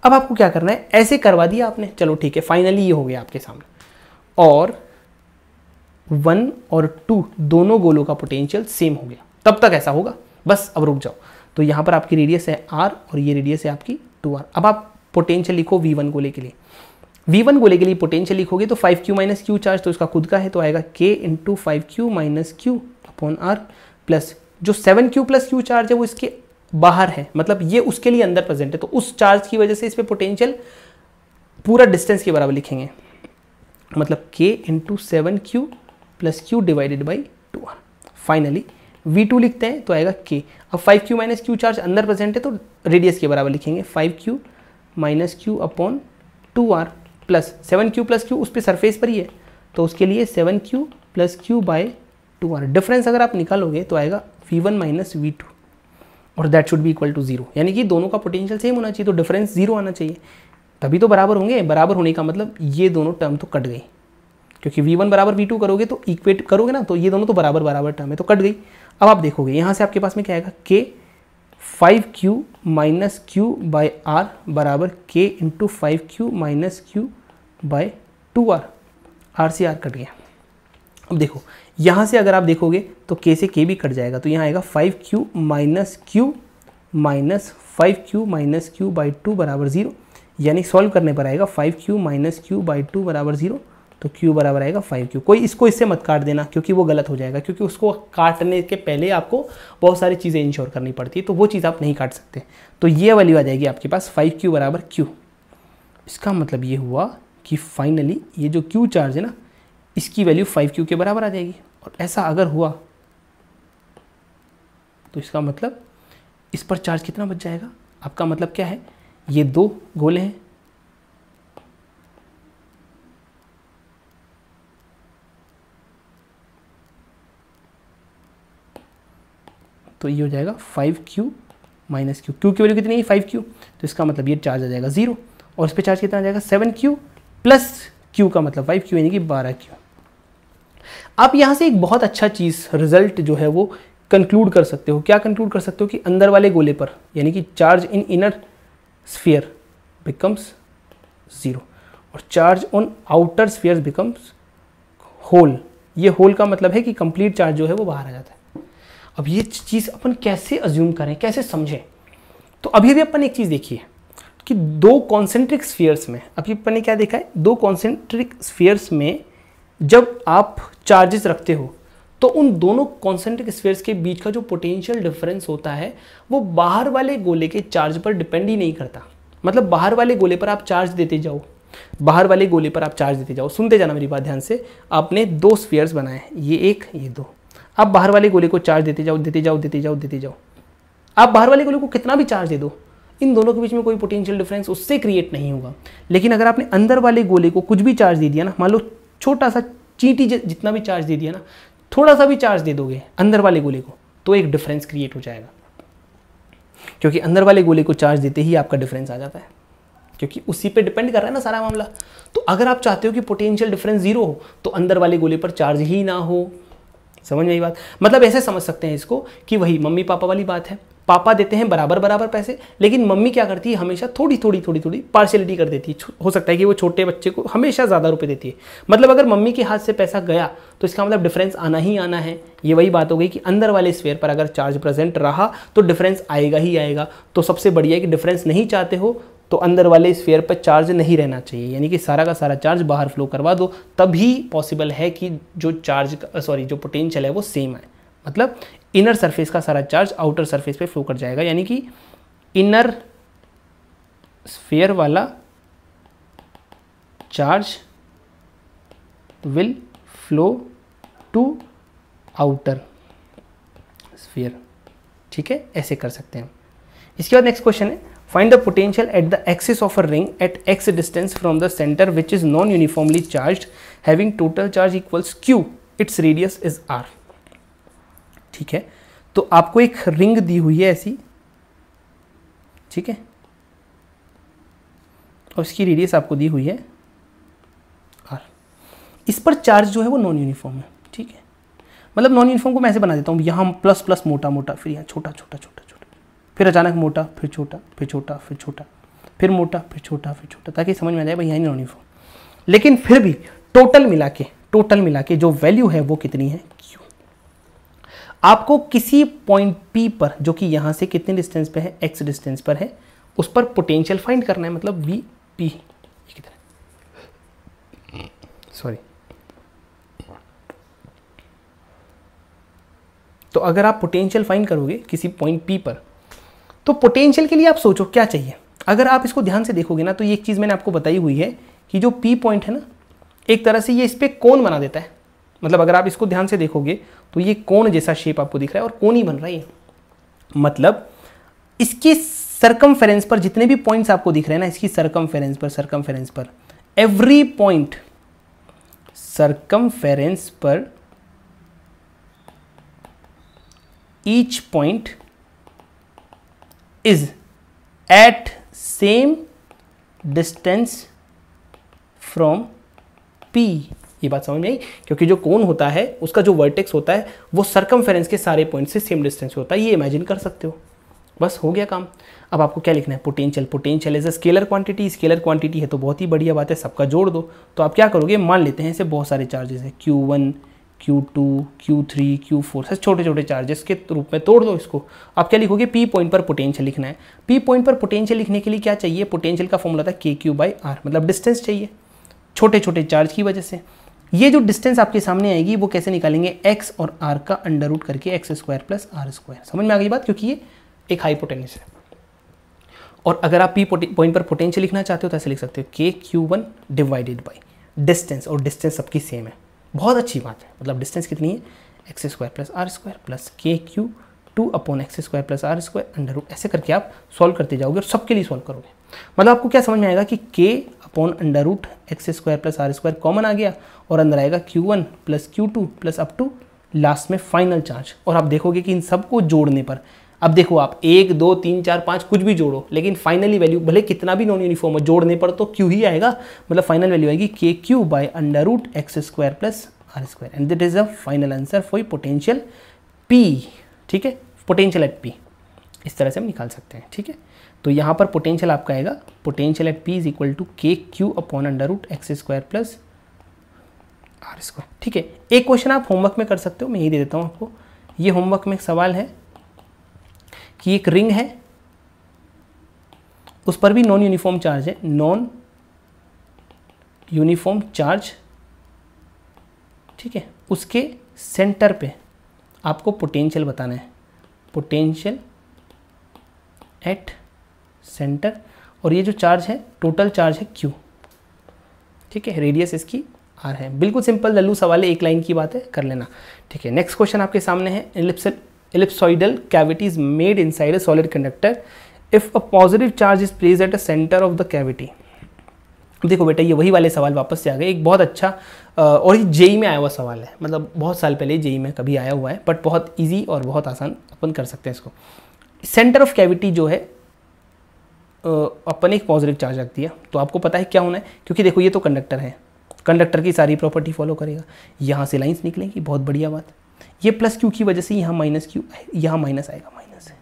अब आपको क्या करना है, ऐसे करवा दिया आपने, चलो ठीक है, फाइनली ये हो गया आपके सामने। और 1 और 2 दोनों गोलों का पोटेंशियल सेम हो गया, तब तक ऐसा होगा। बस अब रुक जाओ। तो यहाँ पर आपकी रेडियस है r और ये रेडियस है आपकी 2r। अब आप पोटेंशियल लिखो V1 गोले के लिए। V1 गोले के लिए पोटेंशियल लिखोगे तो 5q माइनस क्यू चार्ज तो इसका खुद का है, तो आएगा k into 5q minus Q upon r plus जो 7q प्लस क्यू चार्ज है वो इसके बाहर है, मतलब ये उसके लिए अंदर प्रेजेंट है, तो उस चार्ज की वजह से इस पे पोटेंशियल पूरा डिस्टेंस के बराबर लिखेंगे, मतलब k into 7q plus Q divided by 2r। Finally V2 लिखते हैं तो आएगा k। अब 5q माइनस क्यू चार्ज अंदर प्रेजेंट है तो रेडियस के बराबर लिखेंगे 5q minus Q upon 2r plus 7q plus Q उस पर सरफेस पर ही है, तो उसके लिए 7q plus Q by 2r। Difference अगर आप निकालोगे तो आएगा V1 माइनस V2 और that should be equal to 0, यानी कि दोनों का पोटेंशियल सेम होना चाहिए, तो डिफरेंस 0 आना चाहिए, तभी तो बराबर होंगे। बराबर होने का मतलब ये दोनों टर्म तो कट गई, क्योंकि V1 बराबर V2 करोगे तो इक्वेट करोगे ना, तो ये दोनों तो बराबर बराबर टर्म है, तो कट गई। अब आप देखोगे यहाँ से आपके पास में क्या आएगा, k 5q minus Q by r बराबर k into 5q minus Q by 2r। r से r कट गया। अब देखो यहाँ से अगर आप देखोगे तो k से k भी कट जाएगा, तो यहाँ आएगा 5q minus Q minus 5q minus Q by 2 बराबर 0, यानी सॉल्व करने पर आएगा 5q माइनस क्यू बाई 2 बराबर 0, तो q बराबर आएगा 5q। कोई इसको इससे मत काट देना क्योंकि वो गलत हो जाएगा, क्योंकि उसको काटने के पहले आपको बहुत सारी चीज़ें इंश्योर करनी पड़ती है, तो वो चीज़ आप नहीं काट सकते। तो ये वाली आ जाएगी आपके पास 5q बराबर q। इसका मतलब ये हुआ कि फाइनली ये जो q चार्ज है ना, इसकी वैल्यू 5q के बराबर आ जाएगी। और ऐसा अगर हुआ तो इसका मतलब इस पर चार्ज कितना बच जाएगा, आपका मतलब क्या है, ये दो गोले हैं, तो ये हो जाएगा 5q माइनस क्यू। क्यू की वैल्यू कितनी है 5q, तो इसका मतलब ये चार्ज आ जाएगा 0, और इस पर चार्ज कितना आ जाएगा 7q प्लस q का मतलब 5q यानी कि 12q। आप यहाँ से एक बहुत अच्छा चीज़ रिजल्ट जो है वो कंक्लूड कर सकते हो। क्या कंक्लूड कर सकते हो कि अंदर वाले गोले पर यानी कि charge in inner sphere becomes 0 और charge on outer sphere becomes whole. ये होल का मतलब है कि कंप्लीट चार्ज जो है वो बाहर आ जाता है। अब ये चीज़ अपन कैसे अज्यूम करें, कैसे समझें? तो अभी अपन एक चीज़ देखिए कि दो कॉन्सेंट्रिक स्फीयर्स में, अभी अपन ने क्या देखा है, दो कॉन्सेंट्रिक स्फीयर्स में जब आप चार्जेस रखते हो तो उन दोनों कॉन्सेंट्रिक स्फीयर्स के बीच का जो पोटेंशियल डिफरेंस होता है वो बाहर वाले गोले के चार्ज पर डिपेंड ही नहीं करता। मतलब बाहर वाले गोले पर आप चार्ज देते जाओ, बाहर वाले गोले पर आप चार्ज देते जाओ, सुनते जाना मेरी बात ध्यान से। आपने दो स्फीयर्स बनाए, ये एक ये दो, आप बाहर वाले गोले को चार्ज देते जाओ देते जाओ देते जाओ देते जाओ। आप बाहर वाले गोले को कितना भी चार्ज दे दो, इन दोनों के बीच में कोई पोटेंशियल डिफरेंस उससे क्रिएट नहीं होगा। लेकिन अगर आपने अंदर वाले गोले को कुछ भी चार्ज दे दिया ना, मान लो छोटा सा चींटी जितना भी चार्ज दे दिया ना, थोड़ा सा भी चार्ज दे दोगे अंदर वाले गोले को, तो एक डिफरेंस क्रिएट हो जाएगा। क्योंकि अंदर वाले गोले को चार्ज देते ही आपका डिफरेंस आ जाता है, क्योंकि उसी पे डिपेंड कर रहा है ना सारा मामला। तो अगर आप चाहते हो कि पोटेंशियल डिफरेंस जीरो हो तो अंदर वाले गोले पर चार्ज ही ना हो। समझ में आई बात? मतलब ऐसे समझ सकते हैं इसको कि वही मम्मी पापा वाली बात है, पापा देते हैं बराबर बराबर पैसे, लेकिन मम्मी क्या करती है, हमेशा थोड़ी थोड़ी थोड़ी थोड़ी पार्शियलिटी कर देती है। हो सकता है कि वो छोटे बच्चे को हमेशा ज़्यादा रुपए देती है। मतलब अगर मम्मी के हाथ से पैसा गया तो इसका मतलब डिफरेंस आना ही आना है। ये वही बात हो गई कि अंदर वाले स्फीयर पर अगर चार्ज प्रेजेंट रहा तो डिफरेंस आएगा ही आएगा। तो सबसे बढ़िया है कि डिफरेंस नहीं चाहते हो तो अंदर वाले स्फीयर पर चार्ज नहीं रहना चाहिए, यानी कि सारा का सारा चार्ज बाहर फ्लो करवा दो, तभी पॉसिबल है कि जो चार्ज जो पोटेंशियल है वो सेम है। मतलब इनर सरफेस का सारा चार्ज आउटर सरफेस पे फ्लो कर जाएगा, यानी कि इनर स्फीयर वाला charge will flow to outer sphere. ठीक है, ऐसे कर सकते हैं। इसके बाद नेक्स्ट क्वेश्चन है, find the potential at the axis of a ring at x distance from the center which is non uniformly charged having total charge equals q, its radius is r। ठीक है, तो आपको एक रिंग दी हुई है ऐसी, ठीक है, और इसकी रेडियस आपको दी हुई है r। इस पर चार्ज जो है वो नॉन यूनिफॉर्म है। ठीक है, मतलब नॉन यूनिफॉर्म को मैं ऐसे बना देता हूँ, यहाँ प्लस प्लस मोटा मोटा, फिर यहाँ छोटा छोटा छोटा छोटा, फिर अचानक मोटा, फिर छोटा, फिर छोटा, फिर छोटा, फिर मोटा, फिर छोटा, फिर छोटा, ताकि समझ में आ जाए भाई यहाँ नॉन यूनिफॉर्म। लेकिन फिर भी टोटल मिला के जो वैल्यू है वो कितनी है, q। आपको किसी पॉइंट P पर, जो कि यहाँ से कितने डिस्टेंस पे है, x डिस्टेंस पर है, उस पर पोटेंशियल फाइंड करना है। मतलब Vp सॉरी, तो अगर आप पोटेंशियल फाइंड करोगे किसी पॉइंट P पर, तो पोटेंशियल के लिए आप सोचो क्या चाहिए। अगर आप इसको ध्यान से देखोगे ना, तो ये एक चीज़ मैंने आपको बताई हुई है कि जो P पॉइंट है ना, एक तरह से ये इस पर कोन बना देता है। मतलब अगर आप इसको ध्यान से देखोगे तो ये कोन जैसा शेप आपको दिख रहा है, और कोन ही बन रहा है। मतलब इसके सरकमफेरेंस पर जितने भी पॉइंट्स आपको दिख रहे हैं ना, इसकी सरकमफेरेंस पर एवरी पॉइंट सरकमफेरेंस पर each point is at same distance from P। ये बात समझ में आई? क्योंकि जो कोन होता है उसका जो वर्टेक्स होता है वो सरकमफेरेंस के सारे पॉइंट से सेम डिस्टेंस पे होता है। ये इमेजिन कर सकते हो, बस हो गया काम। अब आपको क्या लिखना है, potential as a scalar quantity है तो बहुत ही बढ़िया बात है, सबका जोड़ दो। तो आप क्या करोगे, मान लेते हैं ऐसे बहुत सारे चार्जेस हैं, Q1, Q2, Q3, Q4, से छोटे छोटे चार्जेस के रूप में तोड़ दो इसको। आप क्या लिखोगे, P पॉइंट पर पोटेंशियल लिखना है। P पॉइंट पर पोटेंशियल लिखने के लिए क्या चाहिए, पोटेंशियल का फॉर्मूला था KQ/R, मतलब डिस्टेंस चाहिए छोटे छोटे चार्ज की वजह से। ये जो डिस्टेंस आपके सामने आएगी वो कैसे निकालेंगे, x और r का अंडर रूट करके x² + r²। समझ में आ गई बात? क्योंकि ये एक हाइपोटेन्यूस है। और अगर आप P पॉइंट पर पोटेंशियल लिखना चाहते हो तो ऐसे लिख सकते हो KQ1 डिवाइडेड बाई डिस्टेंस, और डिस्टेंस सबकी सेम है। बहुत अच्छी बात है, मतलब डिस्टेंस कितनी है, x² + r² plus KQ2 upon x² + r² under root. ऐसे करके आप सॉल्व करते जाओगे और सबके लिए सॉल्व करोगे। मतलब आपको क्या समझ में आएगा कि K upon under root x² + r² common आ गया, और अंदर आएगा Q1 + Q2 plus up to last में फाइनल चार्ज। और आप देखोगे कि इन सबको जोड़ने पर, अब देखो आप 1, 2, 3, 4, 5 कुछ भी जोड़ो, लेकिन फाइनली वैल्यू भले कितना भी नॉन यूनिफॉर्म हो, जोड़ने पर तो Q ही आएगा। मतलब फाइनल वैल्यू आएगी KQ/√x² + r², and that is a final answer for potential P। ठीक है, पोटेंशियल एट P इस तरह से हम निकाल सकते हैं। ठीक है, तो यहाँ पर पोटेंशियल आपका आएगा, potential at P = KQ/√x² + r²। ठीक है, एक क्वेश्चन आप होमवर्क में कर सकते हो, मैं यही दे देता हूँ आपको ये होमवर्क में एक सवाल है कि एक रिंग है, उस पर भी नॉन यूनिफॉर्म चार्ज है, नॉन यूनिफॉर्म चार्ज, ठीक है। उसके सेंटर पे आपको पोटेंशियल बताना है, पोटेंशियल एट सेंटर, और ये जो चार्ज है टोटल चार्ज है Q, ठीक है। रेडियस इसकी R है। बिल्कुल सिंपल लल्लू सवाल है, एक लाइन की बात है, कर लेना, ठीक है। नेक्स्ट क्वेश्चन आपके सामने है, ellipsoidal cavity is made inside a solid conductor if a positive charge is placed at the center of the cavity। देखो बेटा, ये वही वाले सवाल वापस से आ गए। एक बहुत अच्छा और ये जेई में आया हुआ सवाल है, मतलब बहुत साल पहले जेई में कभी आया हुआ है, बट बहुत इजी और बहुत आसान अपन कर सकते हैं इसको। सेंटर ऑफ कैविटी जो है अपन एक पॉजिटिव चार्ज रख दिया, तो आपको पता है क्या होना है, क्योंकि देखो ये तो कंडक्टर है, कंडक्टर की सारी प्रॉपर्टी फॉलो करेगा। यहाँ से लाइंस निकलेंगी, बहुत बढ़िया बात। ये प्लस क्यू की वजह से यहाँ माइनस क्यू, यहाँ माइनस आएगा, माइनस है,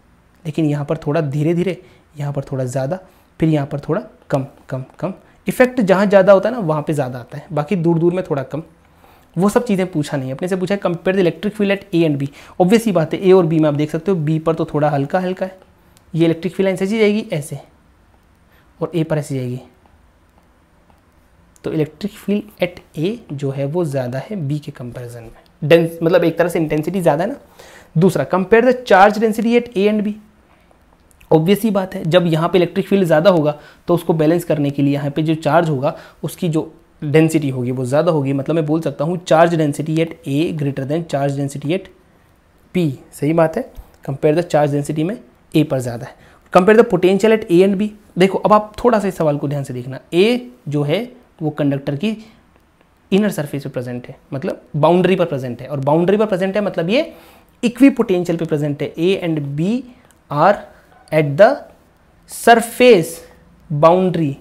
लेकिन यहाँ पर थोड़ा धीरे धीरे, यहाँ पर थोड़ा ज़्यादा, फिर यहाँ पर थोड़ा कम कम कम। इफेक्ट जहाँ ज़्यादा होता है ना वहाँ पे ज़्यादा आता है, बाकी दूर दूर में थोड़ा कम। वो सब चीज़ें पूछा नहीं, अपने से पूछा है compare the electric field at A and B. Obvious ही बात है, ए और बी में आप देख सकते हो, बी पर तो थोड़ा हल्का हल्का है, ये इलेक्ट्रिक फील्ड ऐसे जाएगी ऐसे, और ए पर ऐसे जाएगी, तो इलेक्ट्रिक फील्ड एट ए जो है वो ज़्यादा है बी के कंपैरिजन में। डेंस मतलब एक तरह से इंटेंसिटी ज़्यादा है ना। दूसरा, compare the charge density at A and B. Obvious ही बात है, जब यहाँ पे इलेक्ट्रिक फील्ड ज़्यादा होगा तो उसको बैलेंस करने के लिए यहाँ पे जो चार्ज होगा उसकी जो डेंसिटी होगी वो ज़्यादा होगी। मतलब मैं बोल सकता हूँ charge density at A greater then charge density eight P. सही बात है, कंपेयर द चार्ज डेंसिटी में ए पर ज़्यादा है। Compare the potential at A and B. देखो अब आप थोड़ा सा इस सवाल को ध्यान से देखना, ए जो है वो कंडक्टर की इनर सरफेस पे प्रेजेंट है, मतलब बाउंड्री पर प्रेजेंट है, और बाउंड्री पर प्रेजेंट है मतलब ये इक्वी पोटेंशियल पे प्रेजेंट है। A and B are at the surface boundary,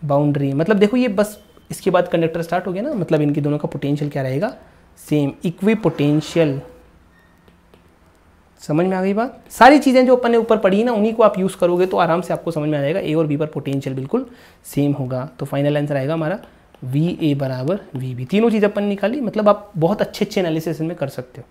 boundary मतलब देखो ये बस इसके बाद कंडक्टर स्टार्ट हो गया ना, मतलब इनके दोनों का पोटेंशियल क्या रहेगा, सेम, इक्वी पोटेंशियल। समझ में आ गई बात। सारी चीज़ें जो अपन ने ऊपर पढ़ी ना उन्हीं को आप यूज़ करोगे तो आराम से आपको समझ में आ जाएगा, ए और बी पर पोटेंशियल बिल्कुल सेम होगा। तो फाइनल आंसर आएगा हमारा वी ए बराबर वी बी। तीनों चीज़ अपन निकाली, मतलब आप बहुत अच्छे एनालिसिस में कर सकते हो।